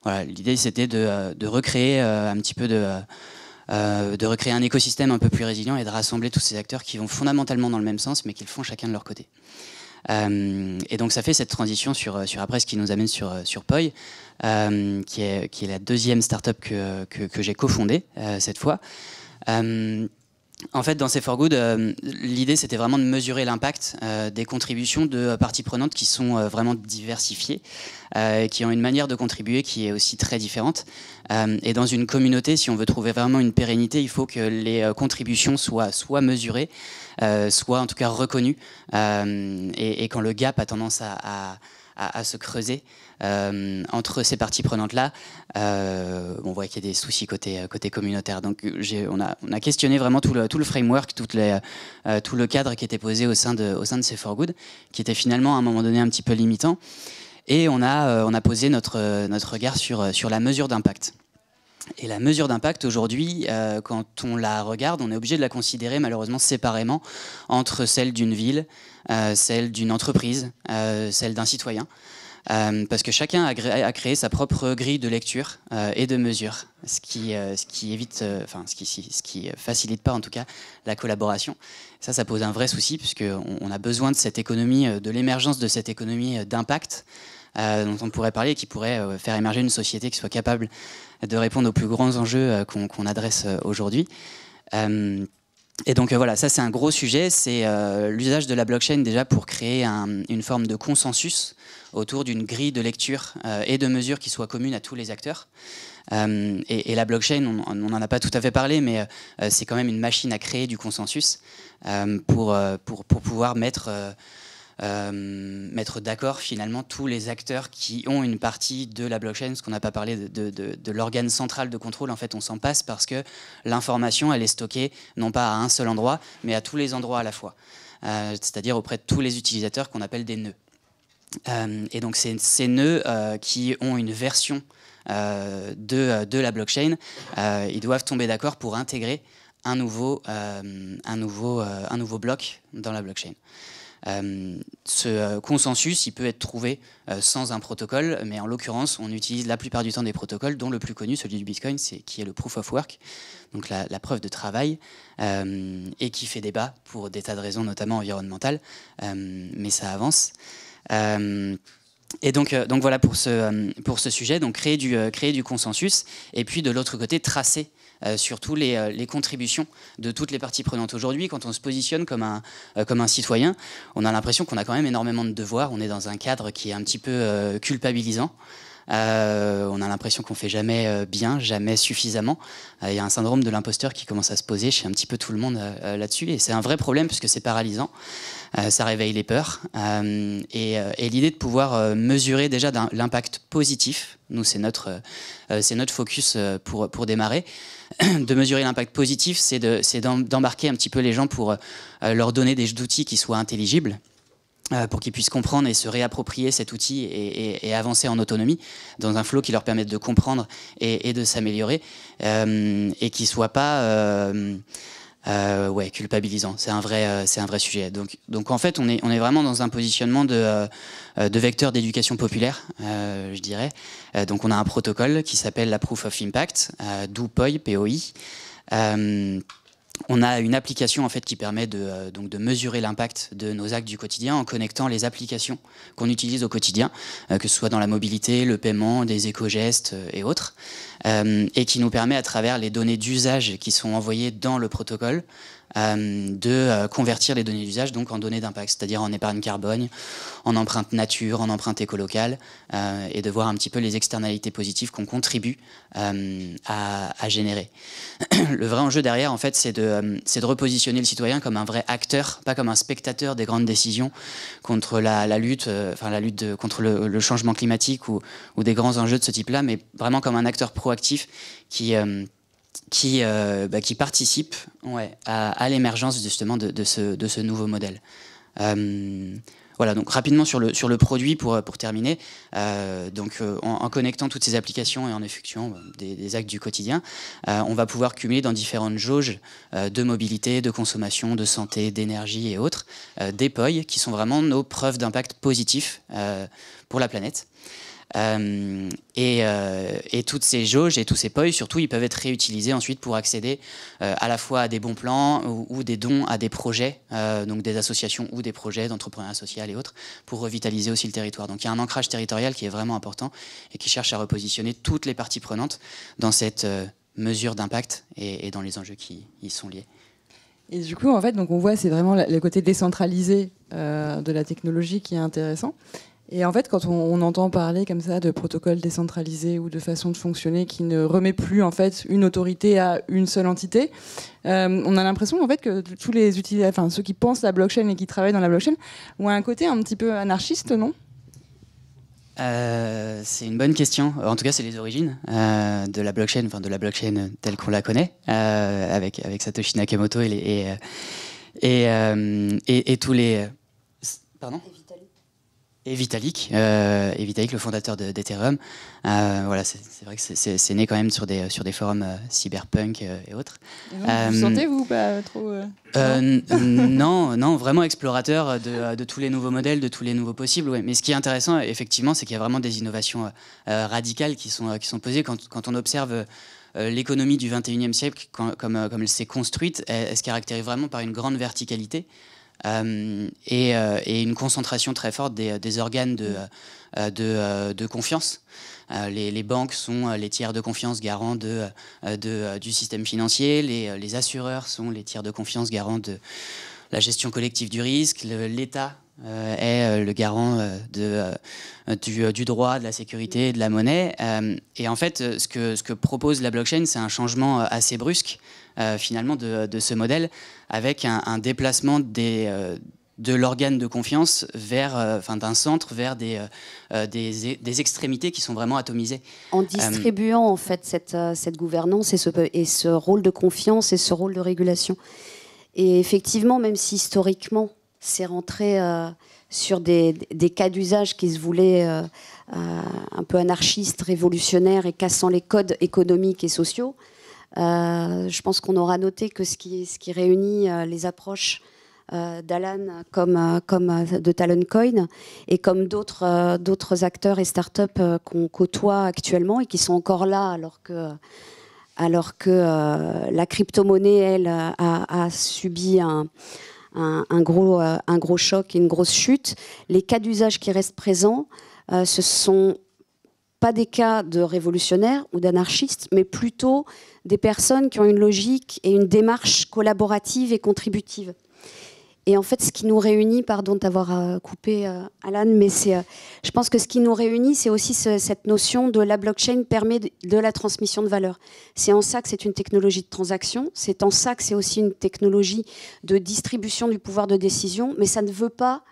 Voilà, l'idée c'était de recréer un petit peu de recréer un écosystème un peu plus résilient et de rassembler tous ces acteurs qui vont fondamentalement dans le même sens, mais qui le font chacun de leur côté. Et donc ça fait cette transition sur après, ce qui nous amène sur Poi, qui est la deuxième startup que j'ai cofondée cette fois. En fait, dans C4Good, l'idée c'était vraiment de mesurer l'impact des contributions de parties prenantes qui sont vraiment diversifiées, qui ont une manière de contribuer qui est aussi très différente. Et dans une communauté, si on veut trouver vraiment une pérennité, il faut que les contributions soient mesurées, soit en tout cas reconnues, et quand le gap a tendance à se creuser entre ces parties prenantes-là, on voit qu'il y a des soucis côté communautaire. Donc on a questionné vraiment tout le framework, tout le cadre qui était posé au sein de C4Good, qui était finalement à un moment donné un petit peu limitant. Et on a posé notre regard sur la mesure d'impact. Et la mesure d'impact, aujourd'hui, quand on la regarde, on est obligé de la considérer malheureusement séparément entre celle d'une ville, celle d'une entreprise, celle d'un citoyen. Parce que chacun a créé sa propre grille de lecture et de mesure, ce qui facilite pas en tout cas la collaboration. Ça pose un vrai souci, puisqu'on a besoin de cette économie, de l'émergence de cette économie d'impact dont on pourrait parler, qui pourrait faire émerger une société qui soit capable de répondre aux plus grands enjeux qu'on adresse aujourd'hui. Et donc voilà, ça c'est un gros sujet, c'est l'usage de la blockchain déjà pour créer une forme de consensus autour d'une grille de lecture et de mesures qui soit commune à tous les acteurs. Et la blockchain, on n'en a pas tout à fait parlé, mais c'est quand même une machine à créer du consensus pour pouvoir mettre d'accord finalement tous les acteurs qui ont une partie de la blockchain, ce qu'on n'a pas parlé de l'organe central de contrôle. En fait, on s'en passe parce que l'information, elle est stockée non pas à un seul endroit, mais à tous les endroits à la fois, c'est-à-dire auprès de tous les utilisateurs qu'on appelle des nœuds. Et donc ces nœuds qui ont une version de la blockchain, ils doivent tomber d'accord pour intégrer un nouveau bloc dans la blockchain. Ce consensus, il peut être trouvé sans un protocole, mais en l'occurrence, on utilise la plupart du temps des protocoles, dont le plus connu, celui du Bitcoin, qui est le Proof of Work, donc la preuve de travail, et qui fait débat pour des tas de raisons, notamment environnementales, mais ça avance. Et donc voilà pour ce sujet, donc créer du consensus, et puis de l'autre côté, tracer surtout les contributions de toutes les parties prenantes. Aujourd'hui, quand on se positionne comme un citoyen, on a l'impression qu'on a quand même énormément de devoirs. On est dans un cadre qui est un petit peu culpabilisant. On a l'impression qu'on fait jamais bien, jamais suffisamment. Il y a un syndrome de l'imposteur qui commence à se poser chez un petit peu tout le monde là-dessus. Et c'est un vrai problème puisque c'est paralysant. Ça réveille les peurs. Et l'idée de pouvoir mesurer déjà l'impact positif, nous c'est notre focus pour démarrer, de mesurer l'impact positif, c'est d'embarquer un petit peu les gens pour leur donner des outils qui soient intelligibles, pour qu'ils puissent comprendre et se réapproprier cet outil et avancer en autonomie dans un flow qui leur permette de comprendre et de s'améliorer, et qui ne soit pas culpabilisant. C'est un vrai sujet. Donc en fait, on est vraiment dans un positionnement de vecteur d'éducation populaire, je dirais. Donc on a un protocole qui s'appelle la Proof of Impact, d'où POI, POI. On a une application en fait qui permet de mesurer l'impact de nos actes du quotidien en connectant les applications qu'on utilise au quotidien, que ce soit dans la mobilité, le paiement, des éco-gestes et autres, et qui nous permet à travers les données d'usage qui sont envoyées dans le protocole de convertir les données d'usage donc en données d'impact, c'est-à-dire en épargne carbone, en empreinte nature, en empreinte écolocale, et de voir un petit peu les externalités positives qu'on contribue à générer. Le vrai enjeu derrière, en fait, c'est de repositionner le citoyen comme un vrai acteur, pas comme un spectateur des grandes décisions contre la lutte contre le changement climatique ou des grands enjeux de ce type-là, mais vraiment comme un acteur proactif qui participe à l'émergence justement de ce nouveau modèle. Voilà, donc rapidement sur le produit pour terminer. En connectant toutes ces applications et en effectuant des actes du quotidien, on va pouvoir cumuler dans différentes jauges de mobilité, de consommation, de santé, d'énergie et autres, des POI qui sont vraiment nos preuves d'impact positif pour la planète. Et toutes ces jauges et tous ces POI, surtout, ils peuvent être réutilisés ensuite pour accéder à la fois à des bons plans ou des dons à des projets, donc des associations ou des projets d'entrepreneuriat social et autres, pour revitaliser aussi le territoire. Donc il y a un ancrage territorial qui est vraiment important et qui cherche à repositionner toutes les parties prenantes dans cette mesure d'impact et dans les enjeux qui y sont liés. Et du coup, en fait, donc on voit, c'est vraiment le côté décentralisé de la technologie qui est intéressant. Et en fait, quand on entend parler comme ça de protocoles décentralisés ou de façon de fonctionner qui ne remet plus en fait une autorité à une seule entité, on a l'impression en fait que tous les utilisateurs, ceux qui pensent la blockchain et qui travaillent dans la blockchain, ont un côté un petit peu anarchiste, non ? C'est une bonne question. En tout cas, c'est les origines de la blockchain, de la blockchain telle qu'on la connaît, avec Satoshi Nakamoto et tous les. Pardon ? Et Vitalik, le fondateur d'Ethereum. Voilà, c'est vrai que c'est né quand même sur des forums cyberpunk et autres. Et donc, vous sentez, vous, pas trop non, vraiment explorateur de tous les nouveaux modèles, de tous les nouveaux possibles. Ouais. Mais ce qui est intéressant, effectivement, c'est qu'il y a vraiment des innovations radicales qui sont posées quand on observe l'économie du 21e siècle, comme elle s'est construite. Elle se caractérise vraiment par une grande verticalité. Et une concentration très forte des organes de confiance. Les banques sont les tiers de confiance garants du système financier, les assureurs sont les tiers de confiance garants de la gestion collective du risque, l'État est le garant du droit, de la sécurité, de la monnaie. Et en fait, ce que propose la blockchain, c'est un changement assez brusque finalement de ce modèle, avec un déplacement de l'organe de confiance d'un centre vers des extrémités qui sont vraiment atomisées. En distribuant en fait cette gouvernance et ce rôle de confiance et ce rôle de régulation. Et effectivement, même si historiquement c'est rentré sur des cas d'usage qui se voulaient un peu anarchistes, révolutionnaires et cassant les codes économiques et sociaux, Je pense qu'on aura noté que ce qui réunit les approches d'Alan comme de Taloncoin et comme d'autres acteurs et startups qu'on côtoie actuellement et qui sont encore là alors que la crypto-monnaie, elle, a subi un gros choc et une grosse chute. Les cas d'usage qui restent présents, ce sont pas des cas de révolutionnaires ou d'anarchistes, mais plutôt des personnes qui ont une logique et une démarche collaborative et contributive. Et en fait, ce qui nous réunit, pardon de t'avoir coupé, Alan, mais je pense que ce qui nous réunit, c'est aussi cette notion de la blockchain permet de la transmission de valeur. C'est en ça que c'est une technologie de transaction, c'est en ça que c'est aussi une technologie de distribution du pouvoir de décision, mais ça ne veut pas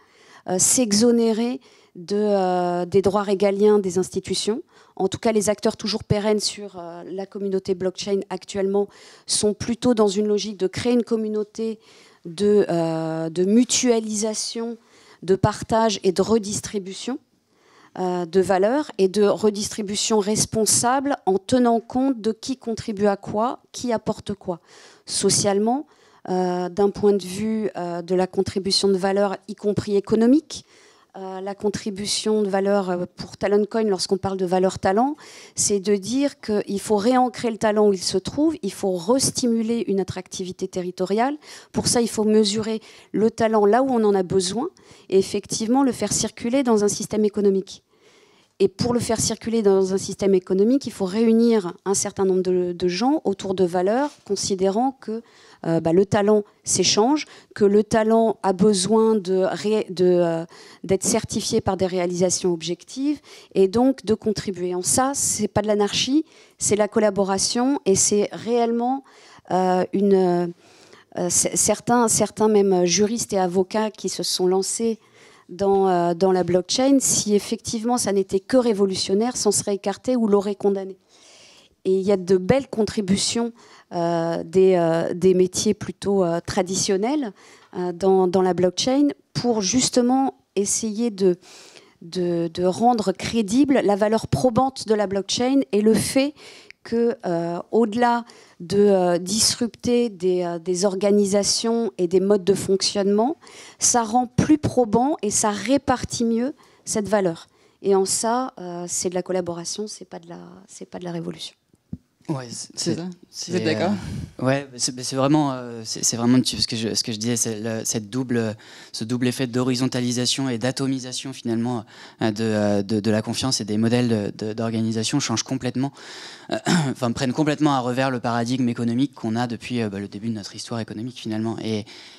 s'exonérer des droits régaliens des institutions. En tout cas, les acteurs toujours pérennes sur la communauté blockchain actuellement sont plutôt dans une logique de créer une communauté de mutualisation, de partage et de redistribution de valeur et de redistribution responsable en tenant compte de qui contribue à quoi, qui apporte quoi. Socialement, d'un point de vue de la contribution de valeur, y compris économique, la contribution de valeur pour Taloncoin, lorsqu'on parle de valeur talent, c'est de dire qu'il faut réancrer le talent où il se trouve, il faut restimuler une attractivité territoriale. Pour ça, il faut mesurer le talent là où on en a besoin et effectivement le faire circuler dans un système économique. Et pour le faire circuler dans un système économique, il faut réunir un certain nombre de gens autour de valeurs, considérant que le talent s'échange, que le talent a besoin d'être certifié par des réalisations objectives et donc de contribuer. En ça, c'est pas de l'anarchie, c'est la collaboration et c'est réellement certains même juristes et avocats qui se sont lancés dans la blockchain, si effectivement ça n'était que révolutionnaire, s'en serait écarté ou l'aurait condamné. Et il y a de belles contributions des métiers plutôt traditionnels dans la blockchain pour justement essayer de rendre crédible la valeur probante de la blockchain et le fait que, au-delà de disrupter des organisations et des modes de fonctionnement, ça rend plus probant et ça répartit mieux cette valeur. Et en ça, c'est de la collaboration, c'est pas de la révolution. Ouais, c'est ça. Vous êtes d'accord? Ouais, c'est vraiment ce que je disais, c'est ce double effet d'horizontalisation et d'atomisation finalement de la confiance et des modèles d'organisation changent complètement, prennent complètement à revers le paradigme économique qu'on a depuis le début de notre histoire économique finalement.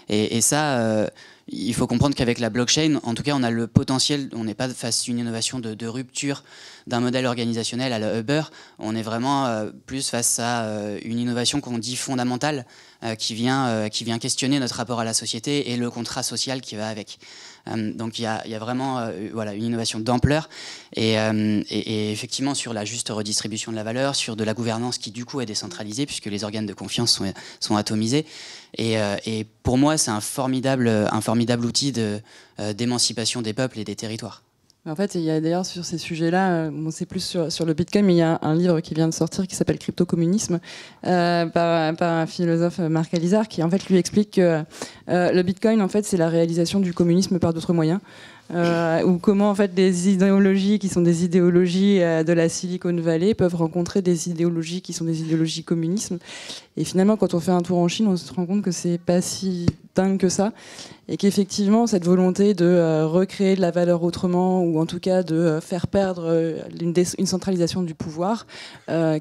Et ça, il faut comprendre qu'avec la blockchain, en tout cas, on a le potentiel, on n'est pas face à une innovation de rupture d'un modèle organisationnel à la Uber, on est vraiment plus face à une innovation qu'on dit fondamentale, qui vient questionner notre rapport à la société et le contrat social qui va avec. Donc il y a vraiment une innovation d'ampleur et effectivement sur la juste redistribution de la valeur, sur de la gouvernance qui du coup est décentralisée puisque les organes de confiance sont atomisés et pour moi c'est un formidable outil d'émancipation des peuples et des territoires. En fait, il y a d'ailleurs sur ces sujets-là, c'est plus sur le Bitcoin, mais il y a un livre qui vient de sortir qui s'appelle Crypto-communisme par un philosophe, Marc Alizard, qui en fait lui explique que le Bitcoin, en fait, c'est la réalisation du communisme par d'autres moyens. Ou comment en fait des idéologies qui sont des idéologies de la Silicon Valley peuvent rencontrer des idéologies qui sont des idéologies communisme. Et finalement, quand on fait un tour en Chine, on se rend compte que c'est pas si dingue que ça, et qu'effectivement cette volonté de recréer de la valeur autrement, ou en tout cas de faire perdre une centralisation du pouvoir,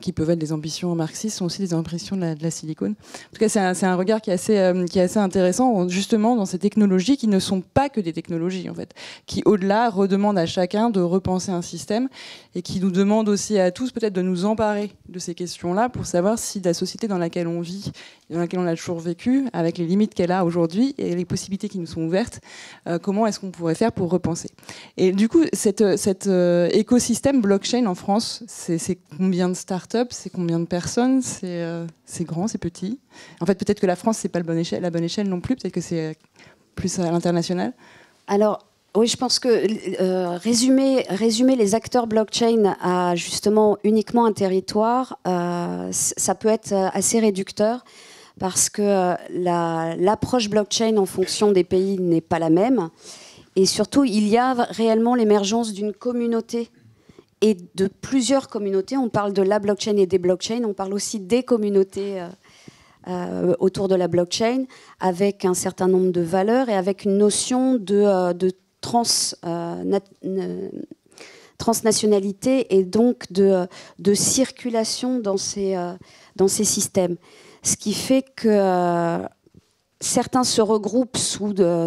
qui peuvent être des ambitions marxistes, sont aussi des ambitions de la Silicon. En tout cas, c'est un regard qui est assez intéressant, justement dans ces technologies qui ne sont pas que des technologies en fait, qui au-delà redemandent à chacun de repenser un système et qui nous demandent aussi à tous peut-être de nous emparer de ces questions-là pour savoir si la société dans laquelle on vit, dans laquelle on a toujours vécu, avec les limites qu'elle a aujourd'hui et les possibilités qui nous sont ouvertes, comment est-ce qu'on pourrait faire pour repenser. Et du coup, cet écosystème blockchain en France, c'est combien de startups, c'est combien de personnes, c'est grand, c'est petit. En fait, peut-être que la France, c'est pas la bonne échelle non plus, peut-être que c'est plus à l'international. Alors, Oui, je pense que résumer les acteurs blockchain à justement uniquement un territoire, ça peut être assez réducteur parce que l'approche blockchain en fonction des pays n'est pas la même. Et surtout, il y a réellement l'émergence d'une communauté et de plusieurs communautés. On parle de la blockchain et des blockchains, on parle aussi des communautés autour de la blockchain, avec un certain nombre de valeurs et avec une notion de transnationalité et donc de circulation dans ces systèmes. Ce qui fait que certains se regroupent sous des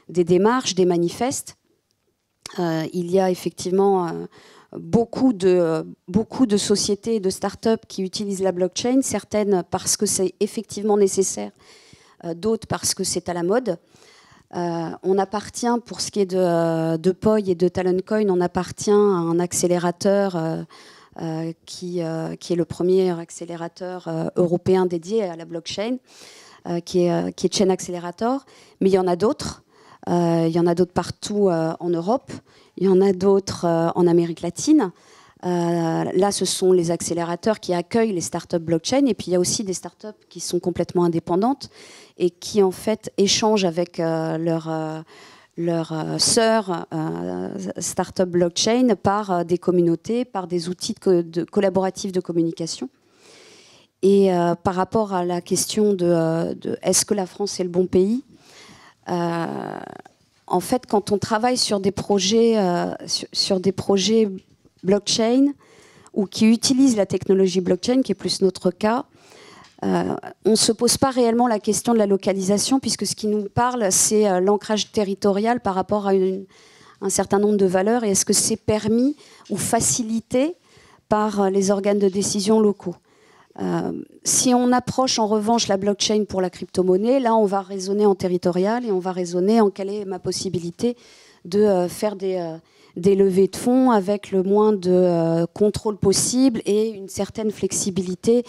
démarches, des manifestes. Il y a effectivement beaucoup de sociétés et de start-up qui utilisent la blockchain, certaines parce que c'est effectivement nécessaire, d'autres parce que c'est à la mode. On appartient, pour ce qui est de Poi et de Taloncoin, on appartient à un accélérateur qui est le premier accélérateur européen dédié à la blockchain, qui est Chain Accelerator. Mais il y en a d'autres. Il y en a d'autres partout en Europe. Il y en a d'autres en Amérique latine. Là, ce sont les accélérateurs qui accueillent les startups blockchain. Et puis, il y a aussi des startups qui sont complètement indépendantes et qui, en fait, échangent avec leur sœurs startup blockchain par des communautés, par des outils collaboratifs de communication. Et par rapport à la question de est-ce que la France est le bon pays, en fait, quand on travaille sur des projets blockchain ou qui utilisent la technologie blockchain, qui est plus notre cas, on ne se pose pas réellement la question de la localisation, puisque ce qui nous parle, c'est l'ancrage territorial par rapport à un certain nombre de valeurs, et est-ce que c'est permis ou facilité par les organes de décision locaux. Si on approche en revanche la blockchain pour la crypto-monnaie, là on va raisonner en territorial et on va raisonner en quelle est ma possibilité de faire des levées de fonds avec le moins de contrôle possible et une certaine flexibilité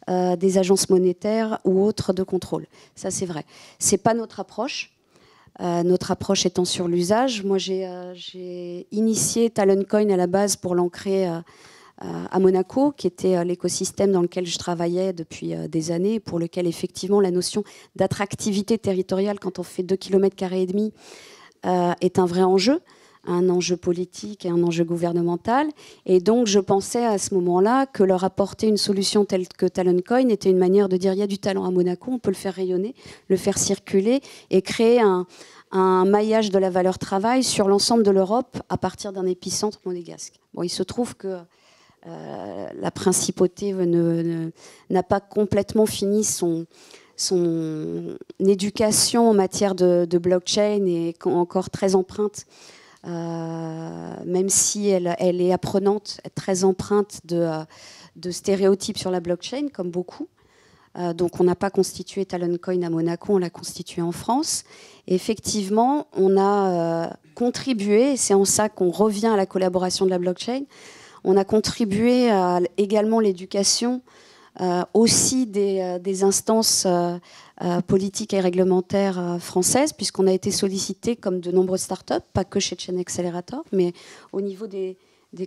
des agences monétaires ou autres de contrôle. Ça, c'est vrai. Ce n'est pas notre approche. Notre approche étant sur l'usage. Moi, j'ai initié Taloncoin à la base pour l'ancrer à Monaco, qui était l'écosystème dans lequel je travaillais depuis des années, pour lequel, effectivement, la notion d'attractivité territoriale, quand on fait 2,5 km², est un vrai enjeu. Un enjeu politique et un enjeu gouvernemental. Et donc, je pensais à ce moment-là que leur apporter une solution telle que Taloncoin était une manière de dire il y a du talent à Monaco, on peut le faire rayonner, le faire circuler et créer un maillage de la valeur travail sur l'ensemble de l'Europe à partir d'un épicentre monégasque. Bon, il se trouve que la principauté n'a pas complètement fini son éducation en matière de blockchain et est encore très empreinte. Même si elle est apprenante, très empreinte de stéréotypes sur la blockchain, comme beaucoup. Donc on n'a pas constitué Taloncoin à Monaco, on l'a constitué en France. Et effectivement, on a contribué, et c'est en ça qu'on revient à la collaboration de la blockchain, on a contribué à également l'éducation aussi des instances politiques et réglementaires françaises, puisqu'on a été sollicité, comme de nombreuses startups, pas que chez Chain Accelerator, mais au niveau des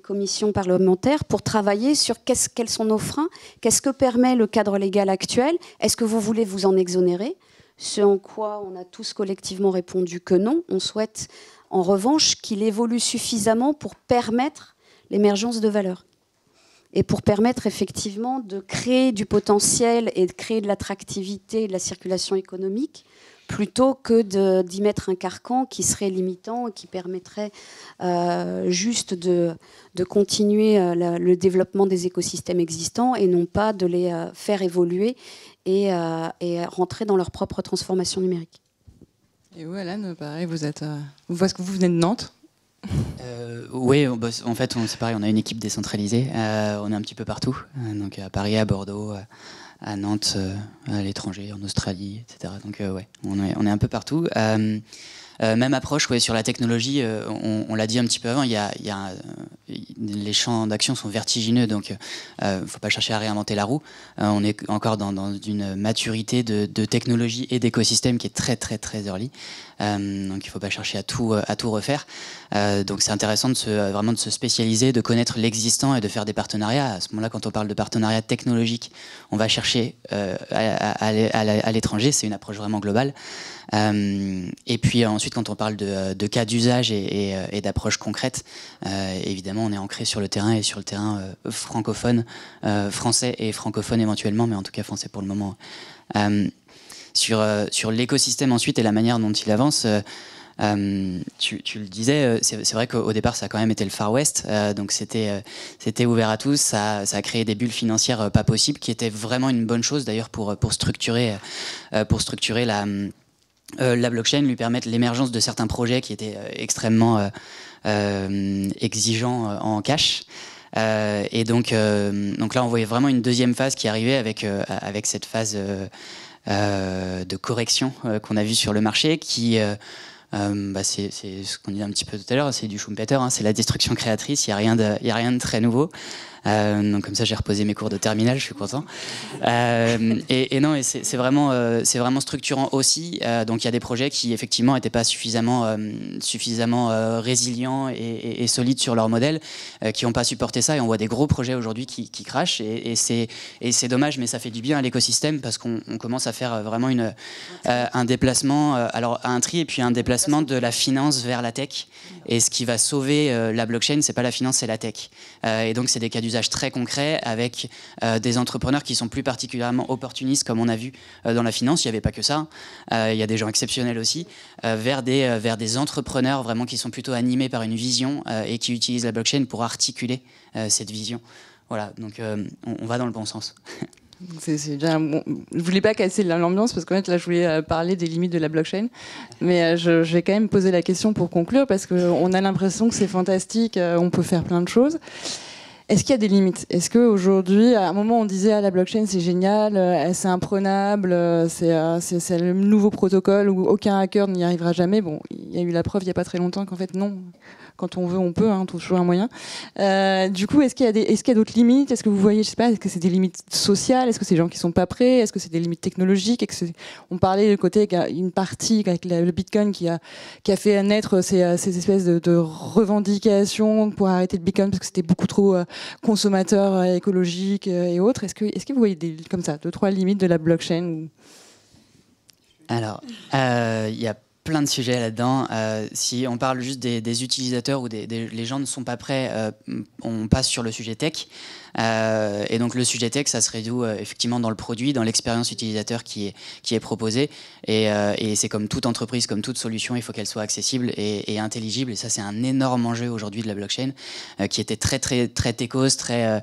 commissions parlementaires, pour travailler sur quels sont nos freins, qu'est-ce que permet le cadre légal actuel, est-ce que vous voulez vous en exonérer, ce en quoi on a tous collectivement répondu que non. On souhaite en revanche qu'il évolue suffisamment pour permettre l'émergence de valeurs. Et pour permettre effectivement de créer du potentiel et de créer de l'attractivité et de la circulation économique, plutôt que d'y mettre un carcan qui serait limitant et qui permettrait juste de continuer le développement des écosystèmes existants et non pas de les faire évoluer et rentrer dans leur propre transformation numérique. Et vous, Alan, pareil, vous venez de Nantes. Oui, en fait, c'est pareil, on a une équipe décentralisée, on est un petit peu partout, donc à Paris, à Bordeaux, à Nantes, à l'étranger, en Australie, etc. Donc ouais, on est un peu partout. Même approche sur la technologie, on l'a dit un petit peu avant, les champs d'action sont vertigineux, donc il ne faut pas chercher à réinventer la roue. On est encore dans une maturité de technologie et d'écosystème qui est très très très early. Donc il ne faut pas chercher à tout refaire. Donc c'est intéressant vraiment de se spécialiser, de connaître l'existant et de faire des partenariats. À ce moment-là, quand on parle de partenariat technologique, on va chercher à l'étranger, c'est une approche vraiment globale. Et puis ensuite, quand on parle de cas d'usage et d'approche concrète, évidemment, on est ancré sur le terrain et sur le terrain francophone, français et francophone éventuellement, mais en tout cas français pour le moment. Sur l'écosystème ensuite et la manière dont il avance, tu le disais, c'est vrai qu'au départ ça a quand même été le Far West, donc c'était ouvert à tous, ça a créé des bulles financières pas possibles, qui étaient vraiment une bonne chose d'ailleurs pour structurer la blockchain, lui permettre l'émergence de certains projets qui étaient extrêmement exigeants en cash. Et donc là on voyait vraiment une deuxième phase qui arrivait avec cette phase de correction qu'on a vue sur le marché qui c'est ce qu'on disait un petit peu tout à l'heure, c'est du Schumpeter, hein, c'est la destruction créatrice, il n'y a rien de très nouveau. Donc comme ça j'ai reposé mes cours de terminale, je suis content. Et c'est vraiment structurant aussi. Donc il y a des projets qui effectivement n'étaient pas suffisamment résilients et solides sur leur modèle, qui n'ont pas supporté ça, et on voit des gros projets aujourd'hui qui crashent, et c'est dommage, mais ça fait du bien à l'écosystème parce qu'on commence à faire vraiment un déplacement, alors un tri et puis un déplacement de la finance vers la tech. Et ce qui va sauver la blockchain, c'est pas la finance, c'est la tech. Et donc c'est des cas d'usage très concrets avec des entrepreneurs qui sont plus particulièrement opportunistes, comme on a vu dans la finance. Il n'y avait pas que ça. Il y a des gens exceptionnels aussi, vers des entrepreneurs vraiment qui sont plutôt animés par une vision et qui utilisent la blockchain pour articuler cette vision. Voilà, donc on va dans le bon sens. C'est déjà bon. Je voulais pas casser l'ambiance parce qu'en fait là je voulais parler des limites de la blockchain, mais je vais quand même poser la question pour conclure parce qu'on a l'impression que c'est fantastique, on peut faire plein de choses. Est-ce qu'il y a des limites? Est-ce qu'aujourd'hui, à un moment on disait la blockchain c'est génial, c'est imprenable, c'est le nouveau protocole où aucun hacker n'y arrivera jamais. Bon, il y a eu la preuve il n'y a pas très longtemps qu'en fait non. Quand on veut, on peut, hein, toujours un moyen. Du coup, est-ce qu'il y a d'autres limites? Est-ce que vous voyez, je sais pas, est-ce que c'est des limites sociales? Est-ce que c'est des gens qui sont pas prêts? Est-ce que c'est des limites technologiques? On parlait du côté une partie avec le Bitcoin qui a fait naître ces espèces de revendications pour arrêter le Bitcoin parce que c'était beaucoup trop consommateur, écologique et autres. Est-ce que vous voyez comme ça 2-3 limites de la blockchain? Alors, il y a plein de sujets là-dedans. Si on parle juste des utilisateurs ou les gens ne sont pas prêts, on passe sur le sujet tech. Et donc le sujet tech, ça se réduit effectivement dans le produit, dans l'expérience utilisateur qui est proposée. Et c'est comme toute entreprise, comme toute solution, il faut qu'elle soit accessible et intelligible. Et ça, c'est un énorme enjeu aujourd'hui de la blockchain, qui était très très très techos, très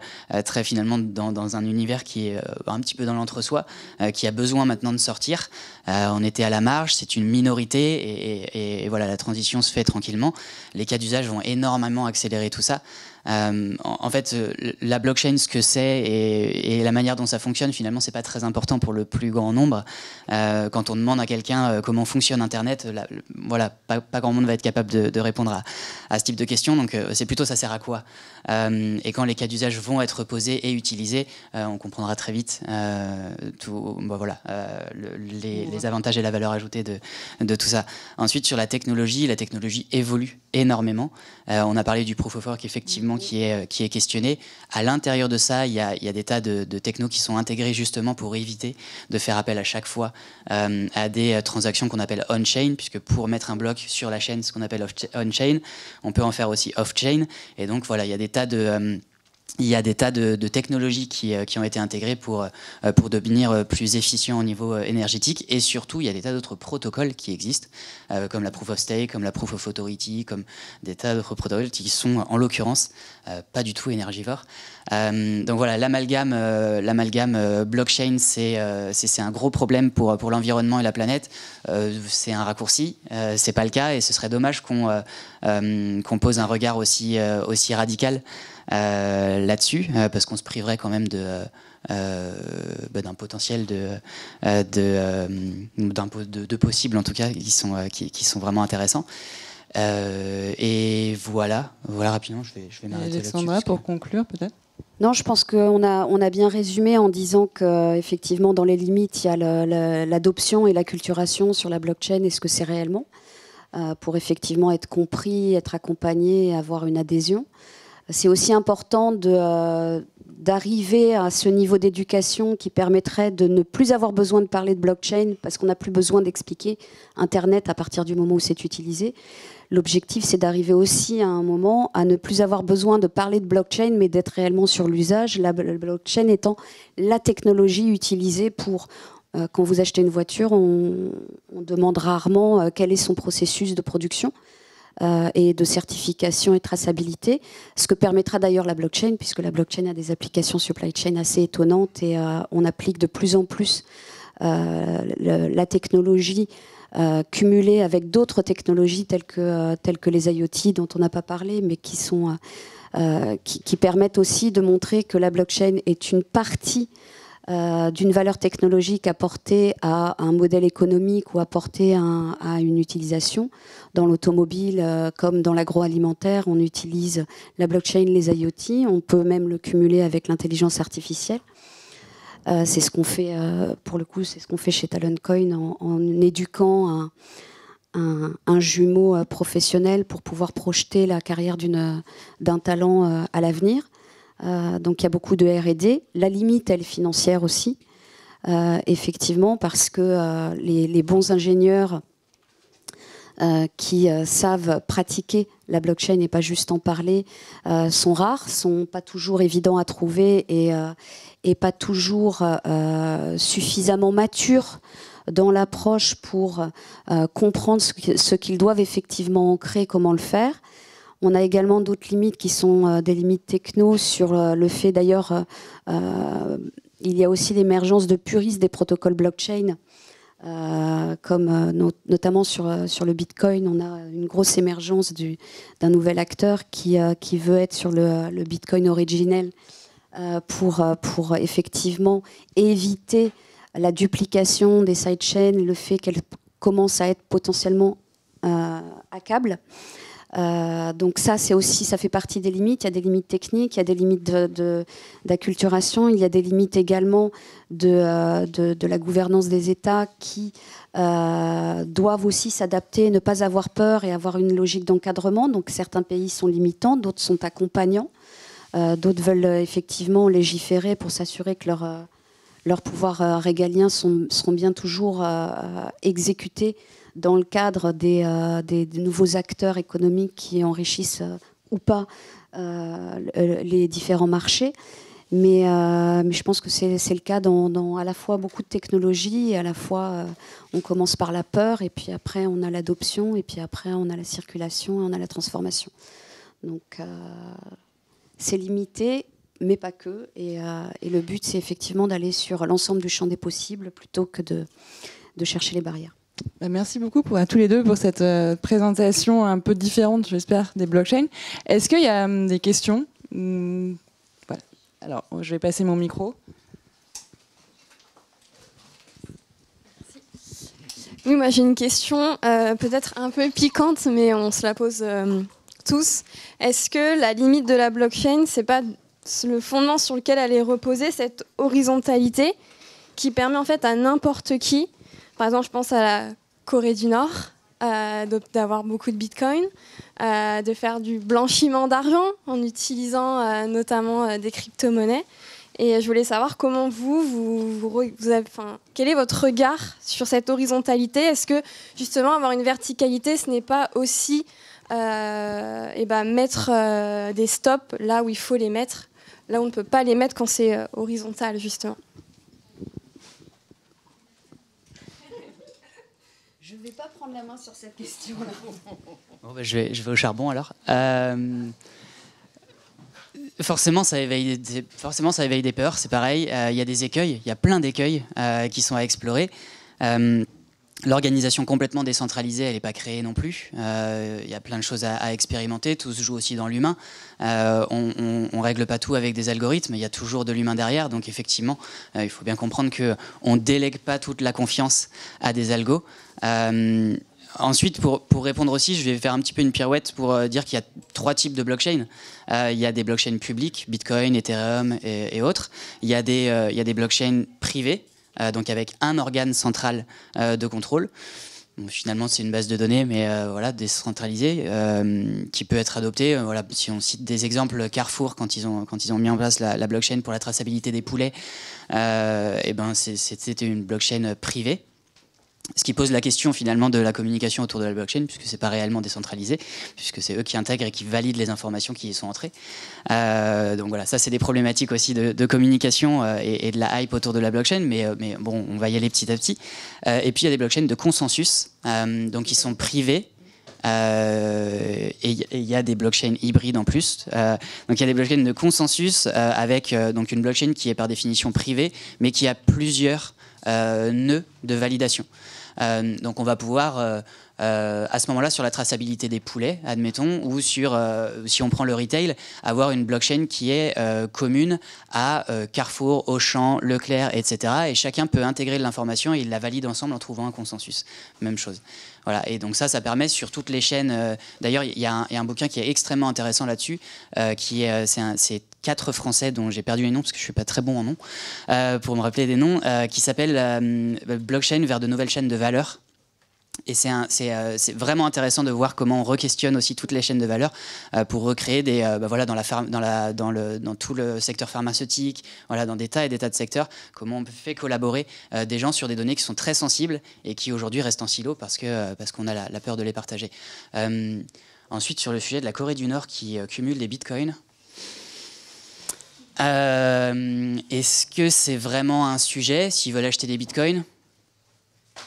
finalement dans un univers qui est un petit peu dans l'entre-soi, qui a besoin maintenant de sortir. On était à la marge, c'est une minorité, et voilà, la transition se fait tranquillement. Les cas d'usage vont énormément accélérer tout ça. En fait, la blockchain, ce que c'est et la manière dont ça fonctionne, finalement, c'est pas très important pour le plus grand nombre. Quand on demande à quelqu'un comment fonctionne Internet, voilà, pas grand monde va être capable de répondre à ce type de questions. Donc, c'est plutôt ça sert à quoi. Et quand les cas d'usage vont être posés et utilisés, on comprendra très vite les avantages et la valeur ajoutée de tout ça. Ensuite, sur la technologie évolue énormément. On a parlé du proof of work, effectivement, qui est questionné. À l'intérieur de ça, il y a des tas de technos qui sont intégrés justement pour éviter de faire appel à chaque fois à des transactions qu'on appelle on-chain, puisque pour mettre un bloc sur la chaîne, ce qu'on appelle on-chain, on peut en faire aussi off-chain. Et donc voilà, il y a des tas de technologies qui ont été intégrées pour devenir plus efficients au niveau énergétique, et surtout il y a des tas d'autres protocoles qui existent, comme la Proof of Stake, comme la Proof of Authority, comme des tas d'autres protocoles qui sont en l'occurrence pas du tout énergivores. Donc voilà, l'amalgame blockchain, c'est un gros problème pour l'environnement et la planète. C'est un raccourci, c'est pas le cas, et ce serait dommage qu'on pose un regard aussi radical là-dessus, parce qu'on se priverait quand même d'un potentiel de possibles en tout cas qui sont vraiment intéressants. Et voilà rapidement, je vais m'arrêter là-dessus. Alexandra, pour conclure peut-être. Non, je pense qu'on a bien résumé en disant qu'effectivement, dans les limites, il y a l'adoption et l'acculturation sur la blockchain et ce que c'est réellement, pour effectivement être compris, être accompagné et avoir une adhésion. C'est aussi important d'arriver à ce niveau d'éducation qui permettrait de ne plus avoir besoin de parler de blockchain parce qu'on n'a plus besoin d'expliquer Internet à partir du moment où c'est utilisé. L'objectif, c'est d'arriver aussi à un moment à ne plus avoir besoin de parler de blockchain, mais d'être réellement sur l'usage. La blockchain étant la technologie utilisée pour... quand vous achetez une voiture, on demande rarement quel est son processus de production et de certification et traçabilité, ce que permettra d'ailleurs la blockchain, puisque la blockchain a des applications supply chain assez étonnantes et on applique de plus en plus la technologie cumulée avec d'autres technologies telles que les IoT dont on n'a pas parlé, mais qui permettent aussi de montrer que la blockchain est une partie d'une valeur technologique apportée à un modèle économique ou apportée à une utilisation. Dans l'automobile comme dans l'agroalimentaire, on utilise la blockchain, les IoT. On peut même le cumuler avec l'intelligence artificielle. C'est ce qu'on fait, pour le coup, c'est ce qu'on fait chez Taloncoin en éduquant un jumeau professionnel pour pouvoir projeter la carrière d'un talent à l'avenir. Donc il y a beaucoup de R&D. La limite, elle est financière aussi, effectivement, parce que les bons ingénieurs qui savent pratiquer la blockchain et pas juste en parler sont rares, sont pas toujours évidents à trouver et pas toujours suffisamment matures dans l'approche pour comprendre ce qu'ils doivent effectivement ancrer, comment le faire. On a également d'autres limites qui sont des limites techno sur le fait d'ailleurs, il y a aussi l'émergence de puristes des protocoles blockchain, comme notamment sur le Bitcoin, on a une grosse émergence d'un nouvel acteur qui veut être sur le Bitcoin originel pour effectivement éviter la duplication des sidechains, le fait qu'elles commencent à être potentiellement hackables. Donc ça fait partie des limites. Il y a des limites techniques, il y a des limites d'acculturation, il y a des limites également de la gouvernance des États qui doivent aussi s'adapter, ne pas avoir peur et avoir une logique d'encadrement. Donc certains pays sont limitants, d'autres sont accompagnants, d'autres veulent effectivement légiférer pour s'assurer que leurs pouvoirs régaliens seront bien toujours exécutés dans le cadre des nouveaux acteurs économiques qui enrichissent ou pas les différents marchés. Mais je pense que c'est le cas dans à la fois beaucoup de technologies et à la fois on commence par la peur et puis après on a l'adoption et puis après on a la circulation et on a la transformation. Donc c'est limité, mais pas que. Et le but c'est effectivement d'aller sur l'ensemble du champ des possibles plutôt que de chercher les barrières. Merci beaucoup à tous les deux pour cette présentation un peu différente, j'espère, des blockchains. Est-ce qu'il y a des questions ? Voilà. Alors, je vais passer mon micro. Oui, moi j'ai une question peut-être un peu piquante, mais on se la pose tous. Est-ce que la limite de la blockchain, c'est pas le fondement sur lequel elle est reposée, cette horizontalité qui permet en fait à n'importe qui, par exemple, je pense à la Corée du Nord, d'avoir beaucoup de Bitcoin, de faire du blanchiment d'argent en utilisant notamment des crypto-monnaies. Et je voulais savoir comment quel est votre regard sur cette horizontalité ? Est-ce que justement avoir une verticalité, ce n'est pas aussi mettre des stops là où il faut les mettre, là où on ne peut pas les mettre quand c'est horizontal justement ? Je ne vais pas prendre la main sur cette question-là. Bon, je vais au charbon alors. Forcément, ça éveille des peurs, c'est pareil. Il y a des écueils, il y a plein d'écueils qui sont à explorer. L'organisation complètement décentralisée, elle n'est pas créée non plus. Il y a plein de choses à expérimenter. Tout se joue aussi dans l'humain. On ne règle pas tout avec des algorithmes. Il y a toujours de l'humain derrière. Donc effectivement, il faut bien comprendre qu'on ne délègue pas toute la confiance à des algos. Ensuite, pour répondre aussi, je vais faire un petit peu une pirouette pour dire qu'il y a 3 types de blockchains. Il y a des blockchains publiques, Bitcoin, Ethereum et autres. Il y a des blockchains privées. Donc avec un organe central de contrôle. Bon, finalement, c'est une base de données, mais voilà, décentralisée, qui peut être adoptée. Voilà, si on cite des exemples, Carrefour, quand ils ont mis en place la blockchain pour la traçabilité des poulets, c'était une blockchain privée. Ce qui pose la question finalement de la communication autour de la blockchain, puisque c'est pas réellement décentralisé, puisque c'est eux qui intègrent et qui valident les informations qui y sont entrées. Donc voilà, ça c'est des problématiques aussi de communication et de la hype autour de la blockchain, mais bon, on va y aller petit à petit. Et puis il y a des blockchains de consensus, donc qui sont privés. Et il y a des blockchains hybrides en plus. Donc il y a des blockchains de consensus avec donc une blockchain qui est par définition privée, mais qui a plusieurs nœuds de validation. Donc on va pouvoir à ce moment-là, sur la traçabilité des poulets, admettons, ou sur, si on prend le retail, avoir une blockchain qui est commune à Carrefour, Auchan, Leclerc, etc. Et chacun peut intégrer de l'information et ils la valident ensemble en trouvant un consensus. Même chose. Voilà. Et donc ça permet sur toutes les chaînes. D'ailleurs, il y a un bouquin qui est extrêmement intéressant là-dessus, c'est 4 Français dont j'ai perdu les noms parce que je suis pas très bon en noms, pour me rappeler des noms, qui s'appelle Blockchain vers de nouvelles chaînes de valeur. Et c'est vraiment intéressant de voir comment on re-questionne aussi toutes les chaînes de valeur pour recréer voilà, dans tout le secteur pharmaceutique, voilà, dans des tas et des tas de secteurs, comment on fait collaborer des gens sur des données qui sont très sensibles et qui aujourd'hui restent en silo parce qu'on a la peur de les partager. Ensuite, sur le sujet de la Corée du Nord qui cumule des bitcoins, est-ce que c'est vraiment un sujet s'ils veulent acheter des bitcoins ?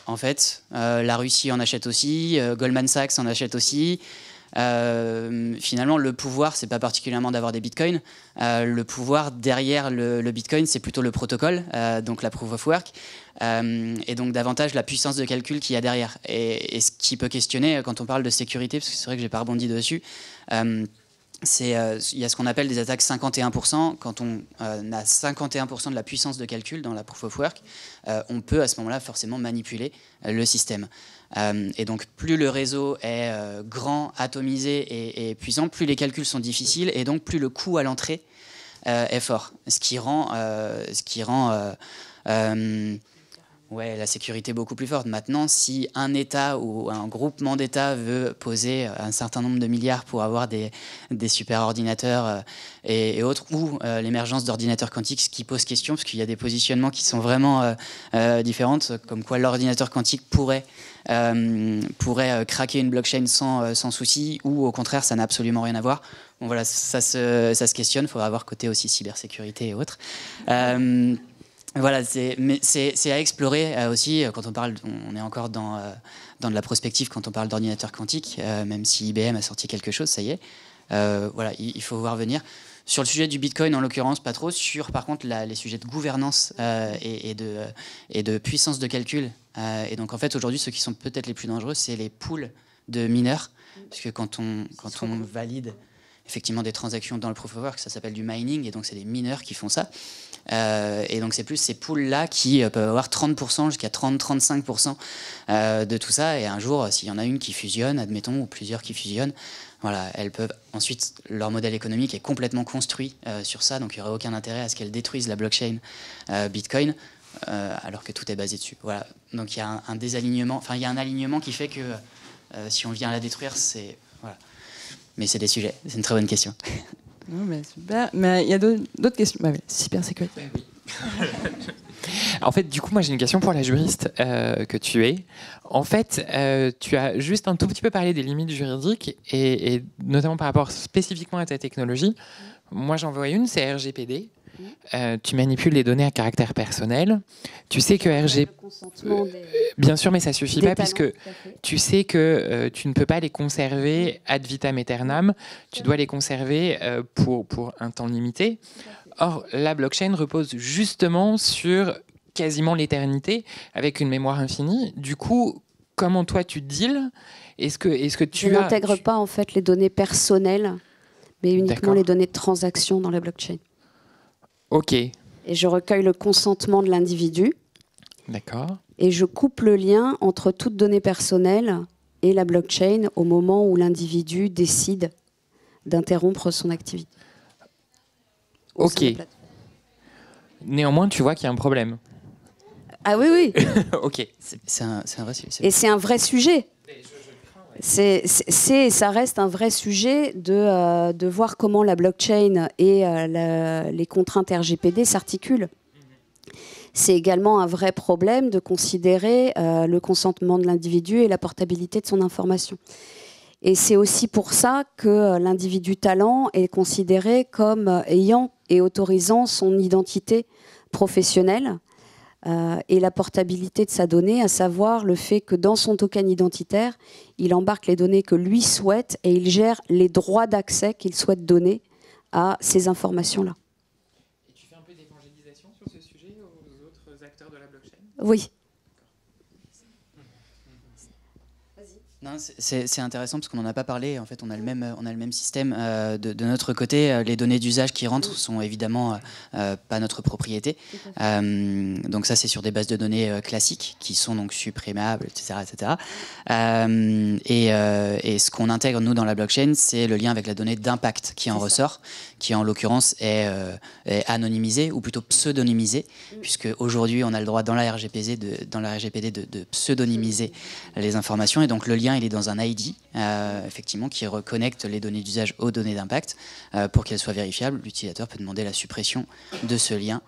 En fait, la Russie en achète aussi, Goldman Sachs en achète aussi. Finalement, le pouvoir, c'est pas particulièrement d'avoir des bitcoins. Le pouvoir derrière le bitcoin, c'est plutôt le protocole, donc la proof of work, et donc davantage la puissance de calcul qu'il y a derrière. Et ce qui peut questionner quand on parle de sécurité, parce que c'est vrai que j'ai pas rebondi dessus. Il y a ce qu'on appelle des attaques 51%. Quand on a 51% de la puissance de calcul dans la proof of work, on peut à ce moment-là forcément manipuler le système. Et donc plus le réseau est grand, atomisé et puissant, plus les calculs sont difficiles et donc plus le coût à l'entrée est fort. Ce qui rend la sécurité beaucoup plus forte. Maintenant, si un État ou un groupement d'États veut poser un certain nombre de milliards pour avoir des superordinateurs et autres, ou l'émergence d'ordinateurs quantiques, ce qui pose question, parce qu'il y a des positionnements qui sont vraiment différents, comme quoi l'ordinateur quantique pourrait craquer une blockchain sans souci, ou au contraire, ça n'a absolument rien à voir. Bon, voilà, ça se questionne, il faudra avoir côté aussi cybersécurité et autres. Voilà, c'est à explorer aussi quand on est encore dans de la prospective quand on parle d'ordinateur quantique, même si IBM a sorti quelque chose, ça y est. Voilà, il faut voir venir. Sur le sujet du Bitcoin, en l'occurrence, pas trop. Sur, par contre, les sujets de gouvernance et de puissance de calcul. Et donc, en fait, aujourd'hui, ceux qui sont peut-être les plus dangereux, c'est les pools de mineurs. Parce que quand on valide effectivement des transactions dans le proof of work, ça s'appelle du mining, et donc c'est des mineurs qui font ça. Et donc c'est plus ces pools-là qui peuvent avoir 30% jusqu'à 30-35% de tout ça. Et un jour, s'il y en a une qui fusionne, admettons, ou plusieurs qui fusionnent, voilà, elles peuvent ensuite, leur modèle économique est complètement construit sur ça, donc il n'y aurait aucun intérêt à ce qu'elles détruisent la blockchain Bitcoin, alors que tout est basé dessus. Voilà. Donc il y a un désalignement, enfin il y a un alignement qui fait que si on vient la détruire, c'est... Voilà. Mais c'est des sujets, c'est une très bonne question. Non, mais super. Mais il y a d'autres questions. Bah, oui, cybersécurité. Oui. En fait, du coup, moi, j'ai une question pour la juriste que tu es. En fait, tu as juste un tout petit peu parlé des limites juridiques et notamment par rapport spécifiquement à ta technologie. Moi, j'en vois une, c'est RGPD. Tu manipules les données à caractère personnel. Tu sais que bien sûr, mais ça suffit pas puisque tu sais que tu ne peux pas les conserver ad vitam aeternam. Tu dois les conserver pour un temps limité. Or, la blockchain repose justement sur quasiment l'éternité avec une mémoire infinie. Du coup, comment toi tu deals? Est-ce que tu Je n'intègre pas en fait les données personnelles, mais uniquement les données de transaction dans la blockchain. Ok. Et je recueille le consentement de l'individu. D'accord. Et je coupe le lien entre toute donnée personnelle et la blockchain au moment où l'individu décide d'interrompre son activité. Ok. Néanmoins, tu vois qu'il y a un problème. Ah oui, oui. Ok. C'est un vrai sujet. Et c'est un vrai sujet. Ça reste un vrai sujet de voir comment la blockchain et les contraintes RGPD s'articulent. C'est également un vrai problème de considérer le consentement de l'individu et la portabilité de son information. Et c'est aussi pour ça que l'individu talent est considéré comme ayant et autorisant son identité professionnelle et la portabilité de sa donnée, à savoir le fait que dans son token identitaire, il embarque les données que lui souhaite et il gère les droits d'accès qu'il souhaite donner à ces informations-là. Et tu fais un peu d'évangélisation sur ce sujet aux autres acteurs de la blockchain? Oui. Non, c'est intéressant parce qu'on n'en a pas parlé. En fait, on a le même système. De notre côté, les données d'usage qui rentrent sont évidemment pas notre propriété. Donc ça, c'est sur des bases de données classiques qui sont donc supprémables, etc., etc. Et ce qu'on intègre nous dans la blockchain, c'est le lien avec la donnée d'impact qui en ressort, qui en l'occurrence est anonymisée ou plutôt pseudonymisée, puisque aujourd'hui, on a le droit dans la RGPD de pseudonymiser les informations, et donc le lien il est dans un ID, effectivement, qui reconnecte les données d'usage aux données d'impact. Pour qu'elles soient vérifiables, l'utilisateur peut demander la suppression de ce lien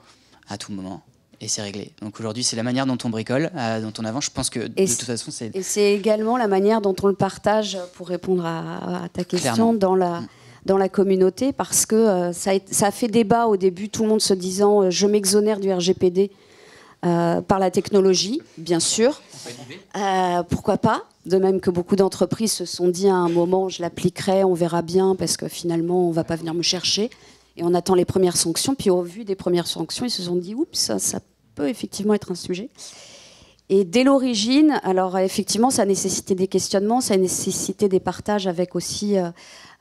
à tout moment. Et c'est réglé. Donc aujourd'hui, c'est la manière dont on bricole, dont on avance. Je pense que de toute façon, c'est... Et c'est également la manière dont on le partage, pour répondre à ta question, dans la communauté, parce que ça a fait débat au début, tout le monde se disant je m'exonère du RGPD par la technologie, bien sûr. Pourquoi pas? De même que beaucoup d'entreprises se sont dit à un moment, je l'appliquerai, on verra bien, parce que finalement, on ne va pas venir me chercher. Et on attend les premières sanctions. Puis au vu des premières sanctions, ils se sont dit, oups, ça peut effectivement être un sujet. Et dès l'origine, alors effectivement, ça a nécessité des questionnements, ça a nécessité des partages avec aussi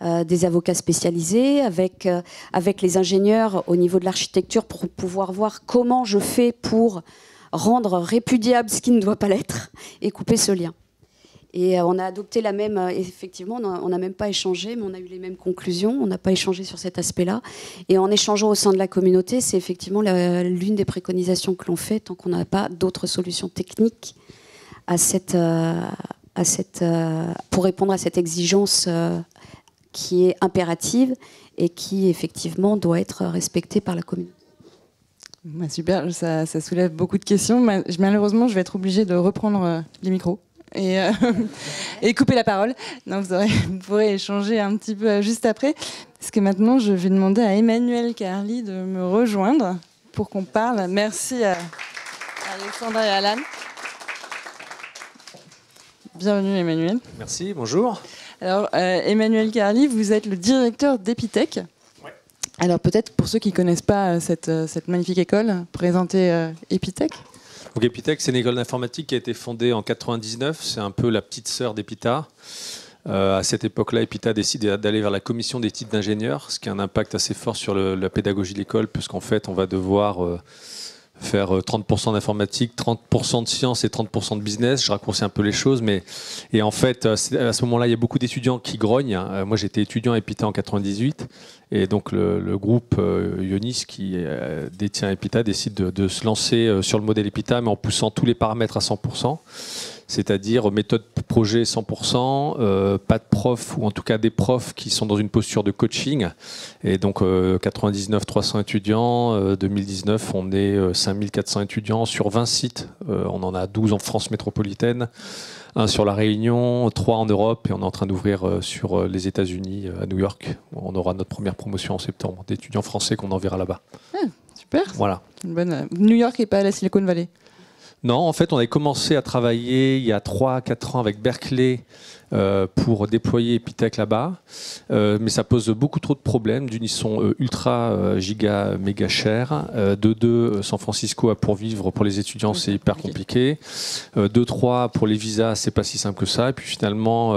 des avocats spécialisés, avec les ingénieurs au niveau de l'architecture, pour pouvoir voir comment je fais pour rendre répudiable ce qui ne doit pas l'être et couper ce lien. Et on a adopté la même... effectivement, on n'a même pas échangé, mais on a eu les mêmes conclusions. On n'a pas échangé sur cet aspect-là. Et en échangeant au sein de la communauté, c'est effectivement l'une des préconisations que l'on fait, tant qu'on n'a pas d'autres solutions techniques pour répondre à cette exigence qui est impérative et qui, effectivement, doit être respectée par la communauté. Super, ça soulève beaucoup de questions. Malheureusement, je vais être obligée de reprendre les micros. Et couper la parole. Non, vous pourrez échanger un petit peu juste après. Parce que maintenant, je vais demander à Emmanuel Carly de me rejoindre pour qu'on parle. Merci à Alexandra et Alan. Bienvenue Emmanuel. Merci, bonjour. Alors, Emmanuel Carly, vous êtes le directeur d'Epitech. Ouais. Alors peut-être pour ceux qui ne connaissent pas cette magnifique école, présentez Epitech. Donc Epitech, c'est une école d'informatique qui a été fondée en 1999. C'est un peu la petite sœur d'Epita. À cette époque-là, Epita décide d'aller vers la commission des titres d'ingénieurs, ce qui a un impact assez fort sur la pédagogie de l'école, puisqu'en fait, on va devoir faire 30% d'informatique, 30% de sciences et 30% de business. Je raccourcis un peu les choses, et en fait, à ce moment-là, il y a beaucoup d'étudiants qui grognent. Moi, j'étais étudiant à Epita en 98, et donc le groupe Ionis, qui détient Epita, décide de se lancer sur le modèle Epita, mais en poussant tous les paramètres à 100%. C'est-à-dire méthode projet 100%, pas de profs, ou en tout cas des profs qui sont dans une posture de coaching. Et donc 99, 300 étudiants, 2019, on est 5400 étudiants sur 20 sites. On en a 12 en France métropolitaine, 1 sur la Réunion, 3 en Europe, et on est en train d'ouvrir sur les États-Unis, à New York. On aura notre première promotion en septembre d'étudiants français qu'on enverra là-bas. Ah, super. Voilà. Une bonne... New York et pas la Silicon Valley. Non, en fait, on avait commencé à travailler il y a 3-4 ans avec Berkeley pour déployer Epitech là-bas. Mais ça pose beaucoup trop de problèmes. D'une, ils sont ultra giga méga chers. De deux, San Francisco pour vivre pour les étudiants, c'est hyper compliqué. De trois, pour les visas, c'est pas si simple que ça. Et puis finalement,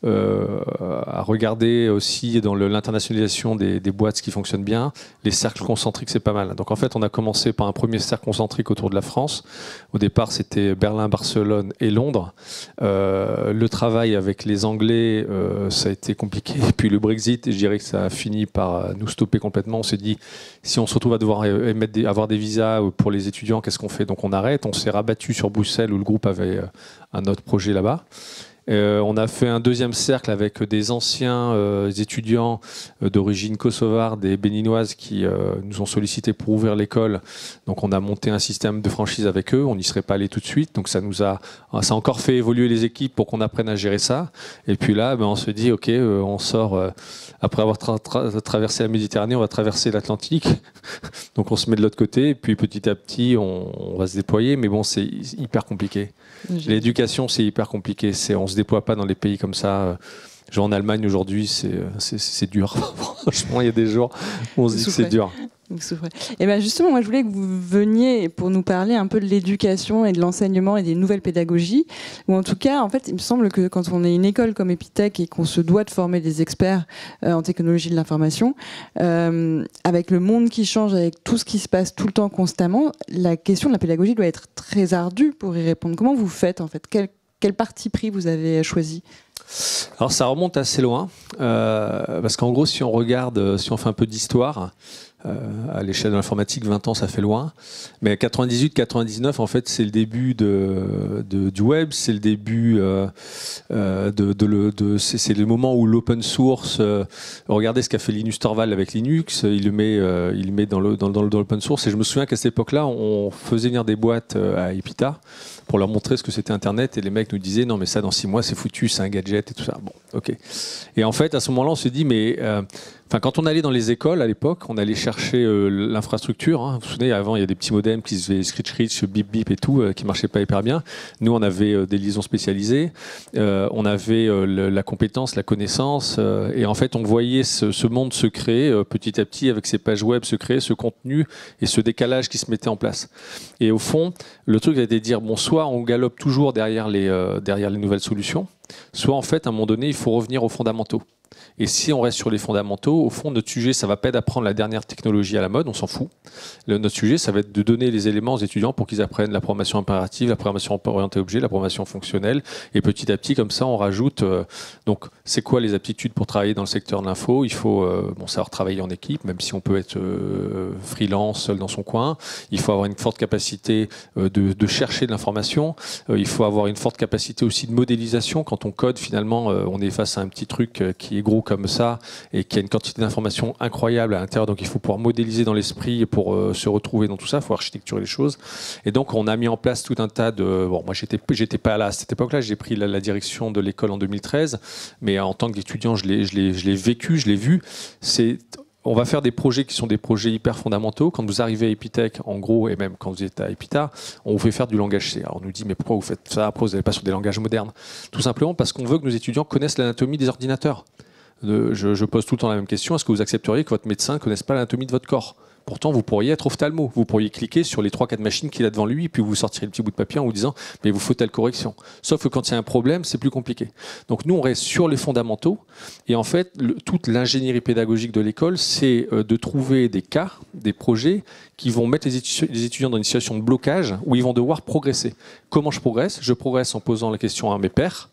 à regarder aussi dans l'internationalisation des boîtes, ce qui fonctionne bien, les cercles concentriques, c'est pas mal. Donc en fait, on a commencé par un premier cercle concentrique autour de la France. Au départ, c'était Berlin, Barcelone et Londres. Le travail avec les Anglais, ça a été compliqué. Et puis le Brexit, je dirais que ça a fini par nous stopper complètement. On s'est dit, si on se retrouve à devoir avoir des visas pour les étudiants, qu'est-ce qu'on fait? Donc on arrête. On s'est rabattu sur Bruxelles où le groupe avait un autre projet là-bas. On a fait un deuxième cercle avec des anciens étudiants d'origine kosovarde et béninoise qui nous ont sollicité pour ouvrir l'école. Donc on a monté un système de franchise avec eux. On n'y serait pas allé tout de suite. Donc ça a encore fait évoluer les équipes pour qu'on apprenne à gérer ça. Et puis là, on se dit, OK, on sort, après avoir traversé la Méditerranée, on va traverser l'Atlantique. Donc on se met de l'autre côté. Et puis petit à petit, on va se déployer. Mais bon, c'est hyper compliqué. L'éducation, c'est hyper compliqué. On se déploie pas dans les pays comme ça. Genre en Allemagne aujourd'hui, c'est dur. Franchement, il y a des jours où on se dit que c'est dur. Et ben justement, moi je voulais que vous veniez pour nous parler un peu de l'éducation et de l'enseignement et des nouvelles pédagogies. Ou en tout cas, en fait, il me semble que quand on est une école comme Epitech et qu'on se doit de former des experts en technologie de l'information, avec le monde qui change, avec tout ce qui se passe tout le temps constamment, la question de la pédagogie doit être très ardue pour y répondre. Comment vous faites en fait? Quel parti pris vous avez choisi? Alors ça remonte assez loin, parce qu'en gros, si on regarde, si on fait un peu d'histoire, à l'échelle de l'informatique, 20 ans, ça fait loin. Mais 98-99, en fait, c'est le début du web, c'est le début c'est le moment où l'open source. Regardez ce qu'a fait Linus Torvalds avec Linux. Il le met dans l'open source. Et je me souviens qu'à cette époque-là, on faisait venir des boîtes à Epita pour leur montrer ce que c'était Internet. Et les mecs nous disaient non, mais ça, dans 6 mois, c'est foutu, c'est un gadget et tout ça. Bon, ok. Et en fait, à ce moment-là, on se dit mais quand on allait dans les écoles à l'époque, on allait chercher l'infrastructure. Vous vous souvenez, avant, il y a des petits modems qui se faisaient scritch, bip bip et tout, qui marchaient pas hyper bien. Nous, on avait des liaisons spécialisées, on avait la compétence, la connaissance, et en fait, on voyait ce monde se créer petit à petit avec ces pages web se créer, ce contenu et ce décalage qui se mettait en place. Et au fond, le truc a été de dire bon, soit on galope toujours derrière les nouvelles solutions, soit en fait, à un moment donné, il faut revenir aux fondamentaux. Et si on reste sur les fondamentaux, au fond, notre sujet, ça ne va pas être d'apprendre la dernière technologie à la mode, on s'en fout. Notre sujet, ça va être de donner les éléments aux étudiants pour qu'ils apprennent la programmation impérative, la programmation orientée objet, la programmation fonctionnelle. Et petit à petit, comme ça, on rajoute... donc, c'est quoi les aptitudes pour travailler dans le secteur de l'info? Il faut savoir travailler en équipe, même si on peut être freelance, seul dans son coin. Il faut avoir une forte capacité de chercher de l'information. Il faut avoir une forte capacité aussi de modélisation. Quand on code, finalement, on est face à un petit truc qui est gros comme ça et qui a une quantité d'informations incroyable à l'intérieur, donc il faut pouvoir modéliser dans l'esprit pour se retrouver dans tout ça, il faut architecturer les choses. Et donc on a mis en place tout un tas de... Bon, moi j'étais pas là à cette époque-là, j'ai pris la direction de l'école en 2013, mais en tant qu'étudiant je l'ai vécu, je l'ai vu. On va faire des projets qui sont des projets hyper fondamentaux. Quand vous arrivez à Epitech, en gros, et même quand vous êtes à Epita, on vous fait faire du langage C. Alors on nous dit, mais pourquoi vous faites ça? Après, vous n'allez pas sur des langages modernes. Tout simplement parce qu'on veut que nos étudiants connaissent l'anatomie des ordinateurs. Je pose tout le temps la même question. Est-ce que vous accepteriez que votre médecin ne connaisse pas l'anatomie de votre corps? Pourtant, vous pourriez être ophtalmo. Vous pourriez cliquer sur les 3-4 machines qu'il a devant lui et puis vous sortirez le petit bout de papier en vous disant « mais il vous faut telle correction ». Sauf que quand il y a un problème, c'est plus compliqué. Donc nous, on reste sur les fondamentaux. Et en fait, toute l'ingénierie pédagogique de l'école, c'est de trouver des cas, des projets qui vont mettre les étudiants dans une situation de blocage où ils vont devoir progresser. Comment je progresse? Je progresse en posant la question à mes pairs,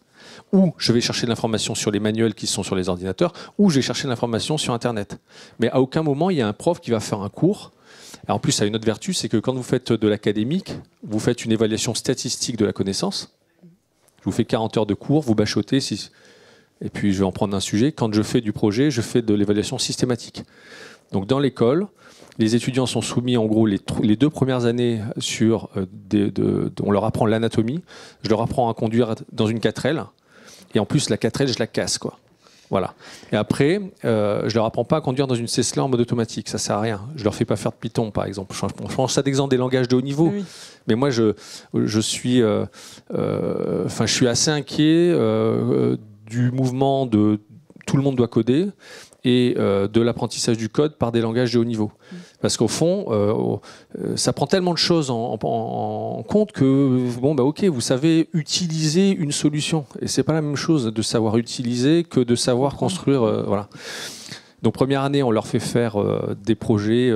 ou je vais chercher de l'information sur les manuels qui sont sur les ordinateurs, ou je vais chercher de l'information sur Internet. Mais à aucun moment, il y a un prof qui va faire un cours. Et en plus, ça a une autre vertu, c'est que quand vous faites de l'académique, vous faites une évaluation statistique de la connaissance. Je vous fais 40 heures de cours, vous bachotez, et puis je vais en prendre un sujet. Quand je fais du projet, je fais de l'évaluation systématique. Donc dans l'école, les étudiants sont soumis en gros les 2 premières années sur... on leur apprend l'anatomie, je leur apprends à conduire dans une 4L, et en plus la 4L je la casse quoi. Voilà. Et après, je leur apprends pas à conduire dans une Tesla en mode automatique. Ça sert à rien. Je leur fais pas faire de Python, par exemple. Je prends ça d'exemple des langages de haut niveau. Oui. Mais moi, je suis assez inquiet du mouvement de tout le monde doit coder et de l'apprentissage du code par des langages de haut niveau. Parce qu'au fond, ça prend tellement de choses en compte que, ok, vous savez utiliser une solution. Et c'est pas la même chose de savoir utiliser que de savoir construire. Voilà. Donc première année, on leur fait faire des projets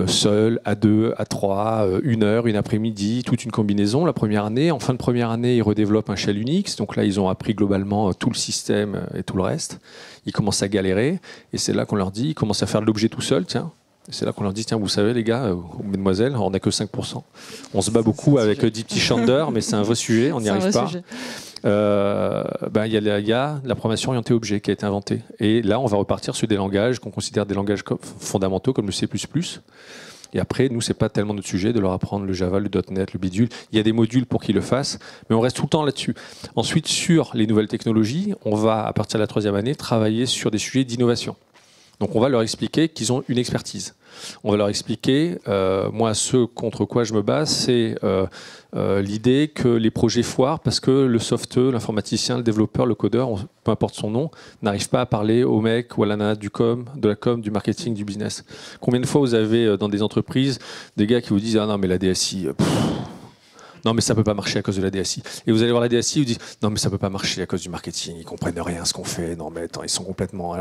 seuls, à 2, à 3, 1 heure, une après-midi, toute une combinaison. La première année, en fin de première année, ils redéveloppent un shell Unix. Donc là, ils ont appris globalement tout le système et tout le reste. Ils commencent à galérer. Et c'est là qu'on leur dit, ils commencent à faire de l'objet tout seul, tiens. C'est là qu'on leur dit, tiens, vous savez les gars, mesdemoiselles, on n'a que 5%. On se bat beaucoup avec 10 petits chandeurs, mais c'est un vrai sujet, on n'y arrive pas. Il y a la programmation orientée objet qui a été inventée. Et là, on va repartir sur des langages qu'on considère des langages fondamentaux comme le C++. Et après, nous, c'est pas tellement notre sujet de leur apprendre le Java, le .NET, le bidule. Il y a des modules pour qu'ils le fassent, mais on reste tout le temps là-dessus. Ensuite, sur les nouvelles technologies, on va, à partir de la 3e année, travailler sur des sujets d'innovation. Donc on va leur expliquer qu'ils ont une expertise. On va leur expliquer, moi, ce contre quoi je me base, c'est l'idée que les projets foirent parce que le softeux, l'informaticien, le développeur, le codeur, peu importe son nom, n'arrive pas à parler au mec ou à la nana de la com, du marketing, du business. Combien de fois vous avez dans des entreprises des gars qui vous disent « Ah non, mais la DSI... non mais ça peut pas marcher à cause de la DSI. Et vous allez voir la DSI, vous dites non mais ça peut pas marcher à cause du marketing, ils comprennent rien à ce qu'on fait. Non mais attends, ils sont complètement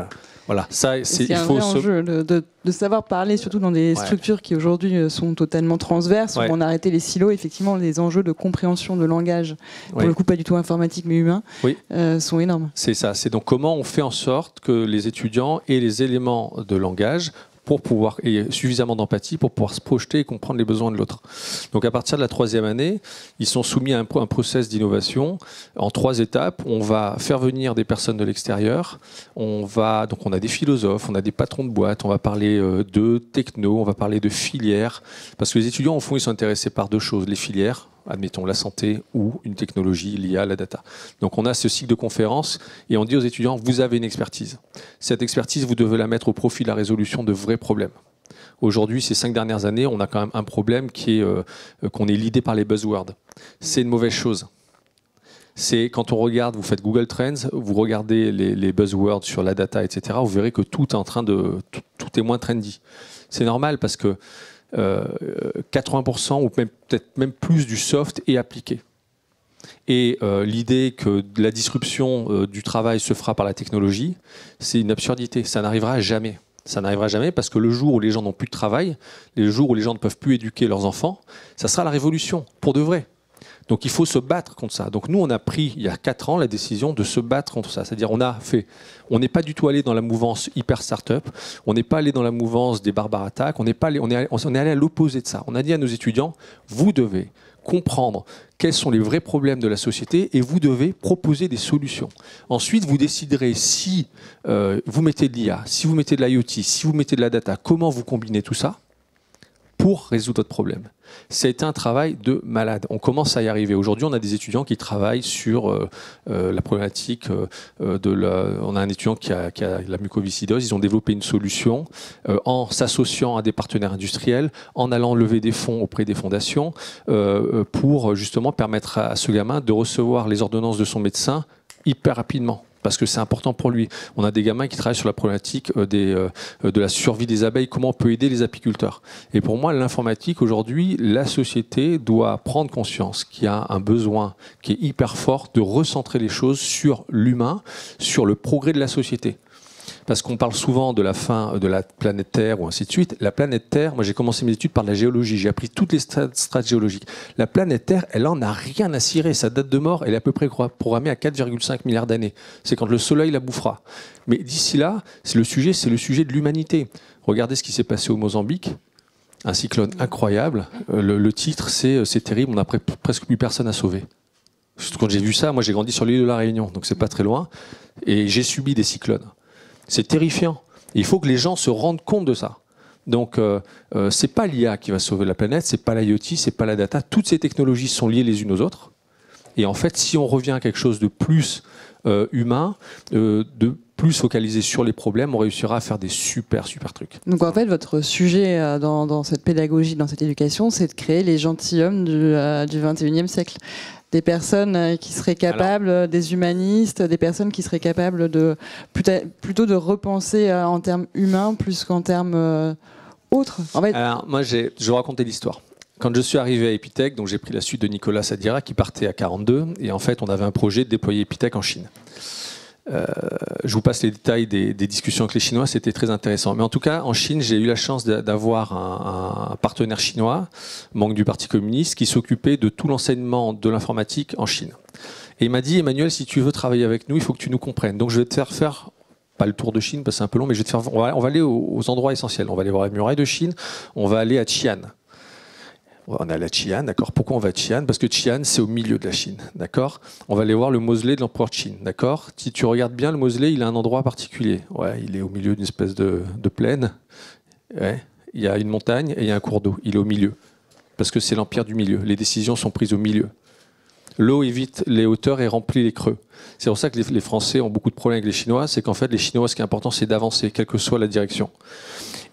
voilà. Ça c'est un vrai enjeu de savoir parler, surtout dans des structures qui aujourd'hui sont totalement transverses. Où on a arrêté les silos. Effectivement, les enjeux de compréhension de langage, pour le coup pas du tout informatique mais humain, sont énormes. C'est ça. C'est donc comment on fait en sorte que les étudiants aient les éléments de langage pour pouvoir, et suffisamment d'empathie pour pouvoir se projeter et comprendre les besoins de l'autre. Donc à partir de la 3e année, ils sont soumis à un process d'innovation en 3 étapes. On va faire venir des personnes de l'extérieur, donc on a des philosophes, on a des patrons de boîtes, on va parler de techno, on va parler de filières, parce que les étudiants au fond ils sont intéressés par 2 choses, les filières, admettons la santé ou une technologie liée à la data. Donc on a ce cycle de conférences et on dit aux étudiants, vous avez une expertise. Cette expertise, vous devez la mettre au profit de la résolution de vrais problèmes. Aujourd'hui, ces 5 dernières années, on a quand même un problème qui est qu'on est leadé par les buzzwords. C'est une mauvaise chose. C'est quand on regarde, vous faites Google Trends, vous regardez les buzzwords sur la data, etc., vous verrez que tout est moins trendy. C'est normal parce que 80% ou peut-être même plus du soft est appliqué. Et l'idée que la disruption du travail se fera par la technologie, c'est une absurdité. Ça n'arrivera jamais. Ça n'arrivera jamais parce que le jour où les gens n'ont plus de travail, le jour où les gens ne peuvent plus éduquer leurs enfants, ça sera la révolution, pour de vrai. Donc il faut se battre contre ça. Donc nous, on a pris, il y a 4 ans, la décision de se battre contre ça. C'est-à-dire on n'est pas du tout allé dans la mouvance hyper start-up, on n'est pas allé dans la mouvance des barbares attaques, on est allé à l'opposé de ça. On a dit à nos étudiants, vous devez comprendre quels sont les vrais problèmes de la société et vous devez proposer des solutions. Ensuite, vous déciderez si vous mettez de l'IA, si vous mettez de l'IoT, si vous mettez de la data, comment vous combinez tout ça pour résoudre votre problème. C'est un travail de malade. On commence à y arriver. Aujourd'hui, on a des étudiants qui travaillent sur la problématique on a un étudiant qui a la mucoviscidose. Ils ont développé une solution en s'associant à des partenaires industriels, en allant lever des fonds auprès des fondations pour justement permettre à ce gamin de recevoir les ordonnances de son médecin hyper rapidement. Parce que c'est important pour lui. On a des gamins qui travaillent sur la problématique de la survie des abeilles, comment on peut aider les apiculteurs. Et pour moi, l'informatique, aujourd'hui, la société doit prendre conscience qu'il y a un besoin qui est hyper fort de recentrer les choses sur l'humain, sur le progrès de la société. Parce qu'on parle souvent de la fin de la planète Terre ou ainsi de suite. La planète Terre, moi j'ai commencé mes études par la géologie, j'ai appris toutes les strates géologiques. La planète Terre, elle en a rien à cirer. Sa date de mort, elle est à peu près programmée à 4,5 milliards d'années. C'est quand le soleil la bouffera. Mais d'ici là, c'est le sujet de l'humanité. Regardez ce qui s'est passé au Mozambique. Un cyclone incroyable. Le titre, c'est terrible, on n'a presque plus personne à sauver. Quand j'ai vu ça, moi j'ai grandi sur l'île de la Réunion, donc c'est pas très loin. Et j'ai subi des cyclones. C'est terrifiant. Il faut que les gens se rendent compte de ça. Donc, c'est pas l'IA qui va sauver la planète, c'est pas l'IoT, c'est pas la data. Toutes ces technologies sont liées les unes aux autres. Et en fait, si on revient à quelque chose de plus humain, de plus focalisé sur les problèmes, on réussira à faire des super trucs. Donc en fait, votre sujet dans cette pédagogie, dans cette éducation, c'est de créer les gentilshommes du 21e siècle. Des personnes qui seraient capables, des humanistes, des personnes qui seraient capables de plutôt de repenser en termes humains plus qu'en termes autres. En fait, alors, moi, je vais raconter l'histoire. Quand je suis arrivé à Epitech, donc j'ai pris la suite de Nicolas Sadira qui partait à 42, et en fait, on avait un projet de déployer Epitech en Chine. Je vous passe les détails des discussions avec les Chinois, c'était très intéressant. Mais en tout cas, en Chine, j'ai eu la chance d'avoir un partenaire chinois, membre du Parti communiste, qui s'occupait de tout l'enseignement de l'informatique en Chine. Et il m'a dit, Emmanuel, si tu veux travailler avec nous, il faut que tu nous comprennes. Donc je vais te faire pas le tour de Chine, parce que c'est un peu long, mais on va aller aux endroits essentiels. On va aller voir la muraille de Chine, on va aller à Xi'an. On est allé à Xi'an, d'accord. Pourquoi on va à Xi'an? Parce que Xi'an, c'est au milieu de la Chine, d'accord. On va aller voir le mausolée de l'empereur Qin, d'accord. Si tu regardes bien le mausolée, il a un endroit particulier. Ouais, il est au milieu d'une espèce de plaine. Ouais. Il y a une montagne et il y a un cours d'eau. Il est au milieu. Parce que c'est l'empire du milieu. Les décisions sont prises au milieu. L'eau évite les hauteurs et remplit les creux. C'est pour ça que les Français ont beaucoup de problèmes avec les Chinois. C'est qu'en fait, les Chinois, ce qui est important, c'est d'avancer, quelle que soit la direction.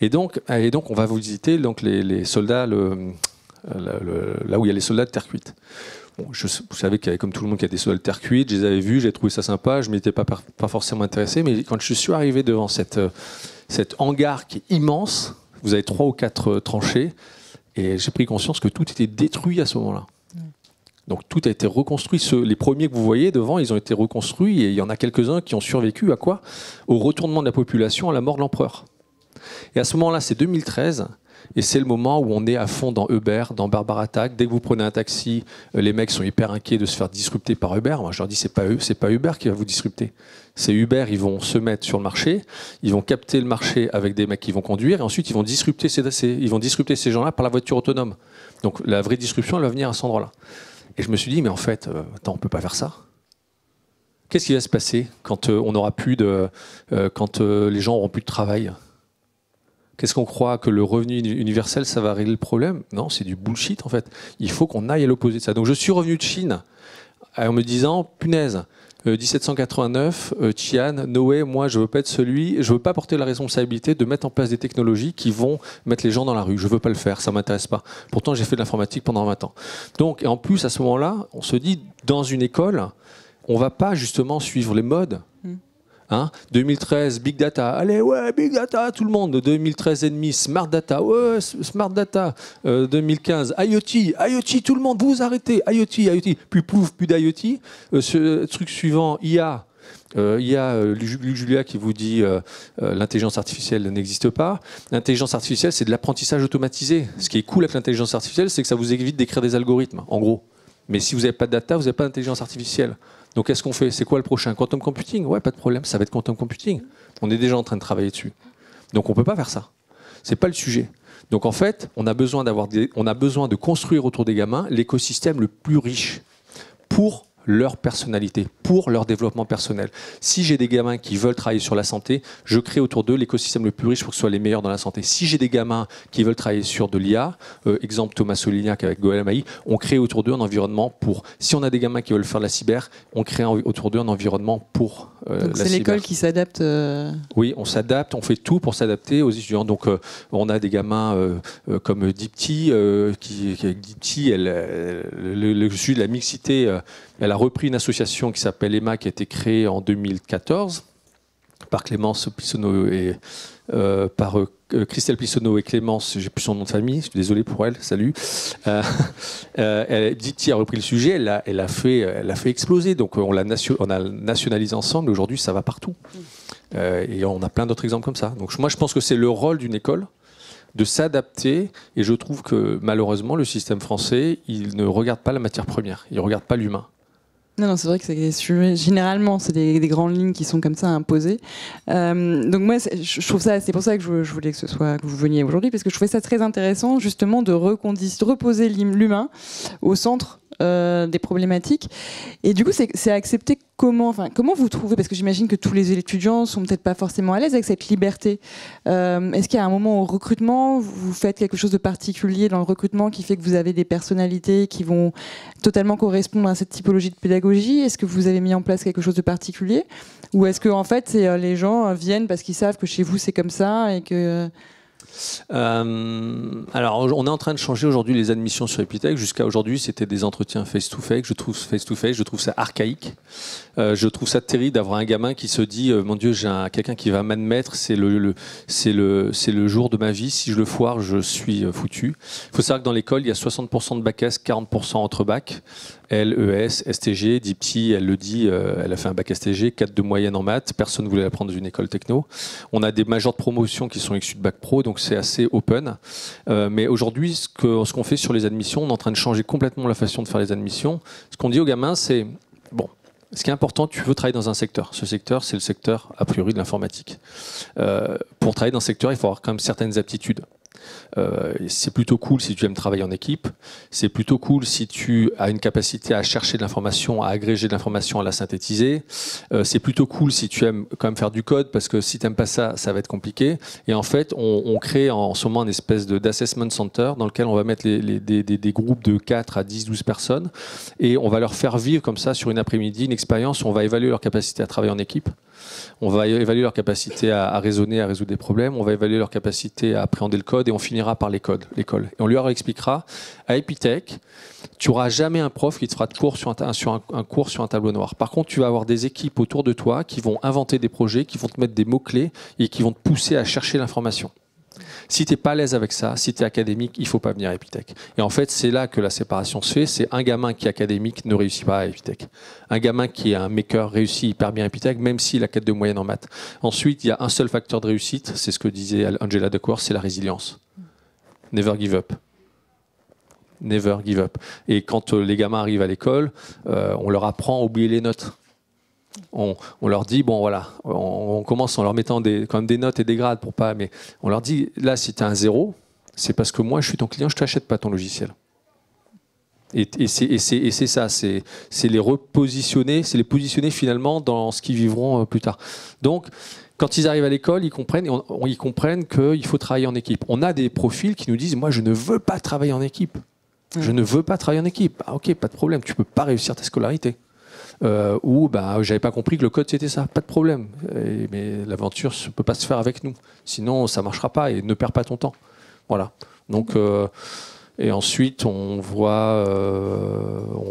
Et donc on va vous visiter donc, les soldats... là où il y a les soldats de terre cuite. Bon, vous savez qu'il y avait comme tout le monde qui a des soldats de terre cuite, je les avais vus, j'ai trouvé ça sympa, je ne m'étais pas forcément intéressé, mais quand je suis arrivé devant cet hangar qui est immense, vous avez 3 ou 4 tranchées, et j'ai pris conscience que tout était détruit à ce moment-là. Donc tout a été reconstruit. Les premiers que vous voyez devant, ils ont été reconstruits, et il y en a quelques-uns qui ont survécu à quoi? Au retournement de la population, à la mort de l'empereur. Et à ce moment-là, c'est 2013, et c'est le moment où on est à fond dans Uber, dans Barbare Attack. Dès que vous prenez un taxi, les mecs sont hyper inquiets de se faire disrupter par Uber. Moi, je leur dis, c'est pas Uber qui va vous disrupter. C'est Uber, ils vont se mettre sur le marché, ils vont capter le marché avec des mecs qui vont conduire, et ensuite ils vont disrupter ces gens-là par la voiture autonome. Donc la vraie disruption, elle va venir à cet endroit-là. Et je me suis dit, mais en fait, attends, on peut pas faire ça. Qu'est-ce qui va se passer quand on aura plus quand les gens auront plus de travail? Qu'est-ce qu'on croit que le revenu universel, ça va régler le problème? Non, c'est du bullshit en fait. Il faut qu'on aille à l'opposé de ça. Donc je suis revenu de Chine en me disant, punaise, 1789, Xi'an, Noé, moi je veux pas être je veux pas porter la responsabilité de mettre en place des technologies qui vont mettre les gens dans la rue. Je veux pas le faire, ça m'intéresse pas. Pourtant j'ai fait de l'informatique pendant 20 ans. Donc, et en plus à ce moment-là, on se dit, dans une école, on va pas justement suivre les modes. 2013, Big Data, allez, ouais, Big Data, tout le monde. 2013 et demi, Smart Data, ouais, Smart Data. 2015, IoT, tout le monde, vous arrêtez, IoT. Puis plouf, plus d'IoT. Ce truc suivant, IA. Il y a Luc Julia qui vous dit l'intelligence artificielle n'existe pas. L'intelligence artificielle, c'est de l'apprentissage automatisé. Ce qui est cool avec l'intelligence artificielle, c'est que ça vous évite d'écrire des algorithmes, en gros. Mais si vous n'avez pas de data, vous n'avez pas d'intelligence artificielle. Donc qu'est-ce qu'on fait? C'est quoi le prochain? Quantum computing? Ouais, pas de problème, ça va être quantum computing. On est déjà en train de travailler dessus. Donc on ne peut pas faire ça. C'est pas le sujet. Donc en fait, on a besoin de construire autour des gamins l'écosystème le plus riche pour leur personnalité, pour leur développement personnel. Si j'ai des gamins qui veulent travailler sur la santé, je crée autour d'eux l'écosystème le plus riche pour que ce soit les meilleurs dans la santé. Si j'ai des gamins qui veulent travailler sur de l'IA, exemple Thomas Solignac avec Goël Amaï, on crée autour d'eux un environnement pour... Si on a des gamins qui veulent faire de la cyber, on crée autour d'eux un environnement pour la cyber. C'est l'école qui s'adapte Oui, on s'adapte, on fait tout pour s'adapter aux étudiants. Donc on a des gamins comme Dipti, qui avec Dipti, le sujet de la mixité... Elle a repris une association qui s'appelle EMA, qui a été créée en 2014 par Clémence Pissonneau et par Christelle Pissonneau et Clémence, j'ai plus son nom de famille, je suis désolé pour elle, salut. Diti a repris le sujet, elle a fait exploser, donc on l'a nationalisé ensemble, aujourd'hui ça va partout. Et on a plein d'autres exemples comme ça. Donc moi je pense que c'est le rôle d'une école de s'adapter, et je trouve que malheureusement le système français, il ne regarde pas la matière première, il ne regarde pas l'humain. Non, c'est vrai que généralement, c'est des grandes lignes qui sont comme ça imposées. Donc moi, je trouve ça, c'est pour ça que je voulais que vous veniez aujourd'hui, parce que je trouvais ça très intéressant, justement, de reposer l'humain au centre des problématiques. Et du coup, c'est accepté comment vous trouvez, parce que j'imagine que tous les étudiants sont peut-être pas forcément à l'aise avec cette liberté. Est-ce qu'il y a un moment au recrutement, vous faites quelque chose de particulier dans le recrutement qui fait que vous avez des personnalités qui vont totalement correspondre à cette typologie de pédagogie? Est-ce que vous avez mis en place quelque chose de particulier? Ou est-ce que en fait, les gens viennent parce qu'ils savent que chez vous c'est comme ça et que... Alors, on est en train de changer aujourd'hui les admissions sur Epitech. Jusqu'à aujourd'hui, c'était des entretiens face-to-face. Je trouve ça archaïque. Je trouve ça terrible d'avoir un gamin qui se dit mon Dieu, j'ai quelqu'un qui va m'admettre. C'est le jour de ma vie. Si je le foire, je suis foutu. Il faut savoir que dans l'école, il y a 60% de bac S, 40% entre bac. LES, STG, Dipti, elle le dit, elle a fait un bac STG, 4 de moyenne en maths, personne ne voulait la prendre dans une école techno. On a des majors de promotion qui sont issus de bac pro, donc c'est assez open. Mais aujourd'hui, ce qu'on fait sur les admissions, on est en train de changer complètement la façon de faire les admissions. Ce qu'on dit aux gamins, c'est, bon, ce qui est important, tu veux travailler dans un secteur. Ce secteur, c'est le secteur, a priori, de l'informatique. Pour travailler dans ce secteur, il faut avoir quand même certaines aptitudes. C'est plutôt cool si tu aimes travailler en équipe, c'est plutôt cool si tu as une capacité à chercher de l'information, à agréger de l'information, à la synthétiser, c'est plutôt cool si tu aimes quand même faire du code, parce que si tu n'aimes pas ça, ça va être compliqué. Et en fait, on crée en ce moment une espèce d'assessment center dans lequel on va mettre des groupes de 4 à 10, 12 personnes et on va leur faire vivre comme ça sur une après-midi une expérience où on va évaluer leur capacité à travailler en équipe. On va évaluer leur capacité à raisonner, à résoudre des problèmes. On va évaluer leur capacité à appréhender le code et on finira par l'école. Et on leur expliquera, à Epitech, tu n'auras jamais un prof qui te fera de cours sur un cours sur un tableau noir. Par contre, tu vas avoir des équipes autour de toi qui vont inventer des projets, qui vont te mettre des mots-clés et qui vont te pousser à chercher l'information. Si tu n'es pas à l'aise avec ça, si tu es académique, il ne faut pas venir à Epitech. Et en fait, c'est là que la séparation se fait. C'est un gamin qui est académique ne réussit pas à Epitech. Un gamin qui est un maker réussit hyper bien à Epitech, même s'il a 4 de moyenne en maths. Ensuite, il y a un seul facteur de réussite, c'est ce que disait Angela Duckworth, c'est la résilience. Never give up. Never give up. Et quand les gamins arrivent à l'école, on leur apprend à oublier les notes. On leur dit, bon voilà, on commence en leur mettant quand même des notes et des grades pour pas, mais on leur dit, là si tu as un 0, c'est parce que moi je suis ton client, je t'achète pas ton logiciel. Et c'est ça, c'est les repositionner, c'est les positionner finalement dans ce qu'ils vivront plus tard. Donc quand ils arrivent à l'école, ils comprennent qu'il faut travailler en équipe. On a des profils qui nous disent, moi je ne veux pas travailler en équipe. Je ne veux pas travailler en équipe. Ah, ok, pas de problème, tu peux pas réussir ta scolarité. Ou j'avais pas compris que le code c'était ça, pas de problème, mais l'aventure ne peut pas se faire avec nous, sinon ça marchera pas et ne perds pas ton temps. Voilà. Donc et ensuite on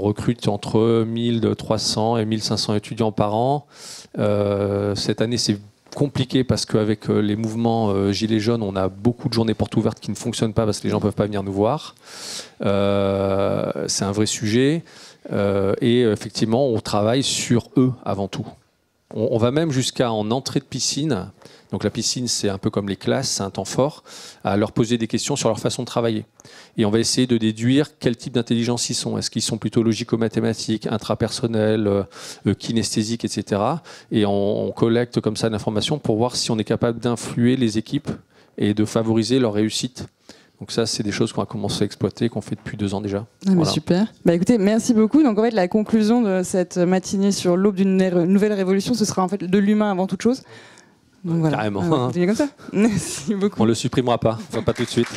recrute entre 1300 et 1500 étudiants par an. Cette année c'est compliqué parce qu'avec les mouvements Gilets jaunes, on a beaucoup de journées portes ouvertes qui ne fonctionnent pas parce que les gens ne peuvent pas venir nous voir. C'est un vrai sujet. Et effectivement, on travaille sur eux avant tout. On va même jusqu'à en entrée de piscine. Donc la piscine, c'est un peu comme les classes, c'est un temps fort, à leur poser des questions sur leur façon de travailler. Et on va essayer de déduire quel type d'intelligence ils sont. Est-ce qu'ils sont plutôt logico-mathématiques, intrapersonnels, kinesthésiques, etc. Et on collecte comme ça l'information pour voir si on est capable d'influer les équipes et de favoriser leur réussite. Donc ça, c'est des choses qu'on a commencé à exploiter, qu'on fait depuis 2 ans déjà. Ah, voilà. Super. Écoutez, merci beaucoup. Donc en fait, la conclusion de cette matinée sur l'aube d'une nouvelle révolution, ce sera en fait de l'humain avant toute chose. Donc, voilà. Carrément. Comme ça. Merci beaucoup. On le supprimera pas, enfin, pas tout de suite.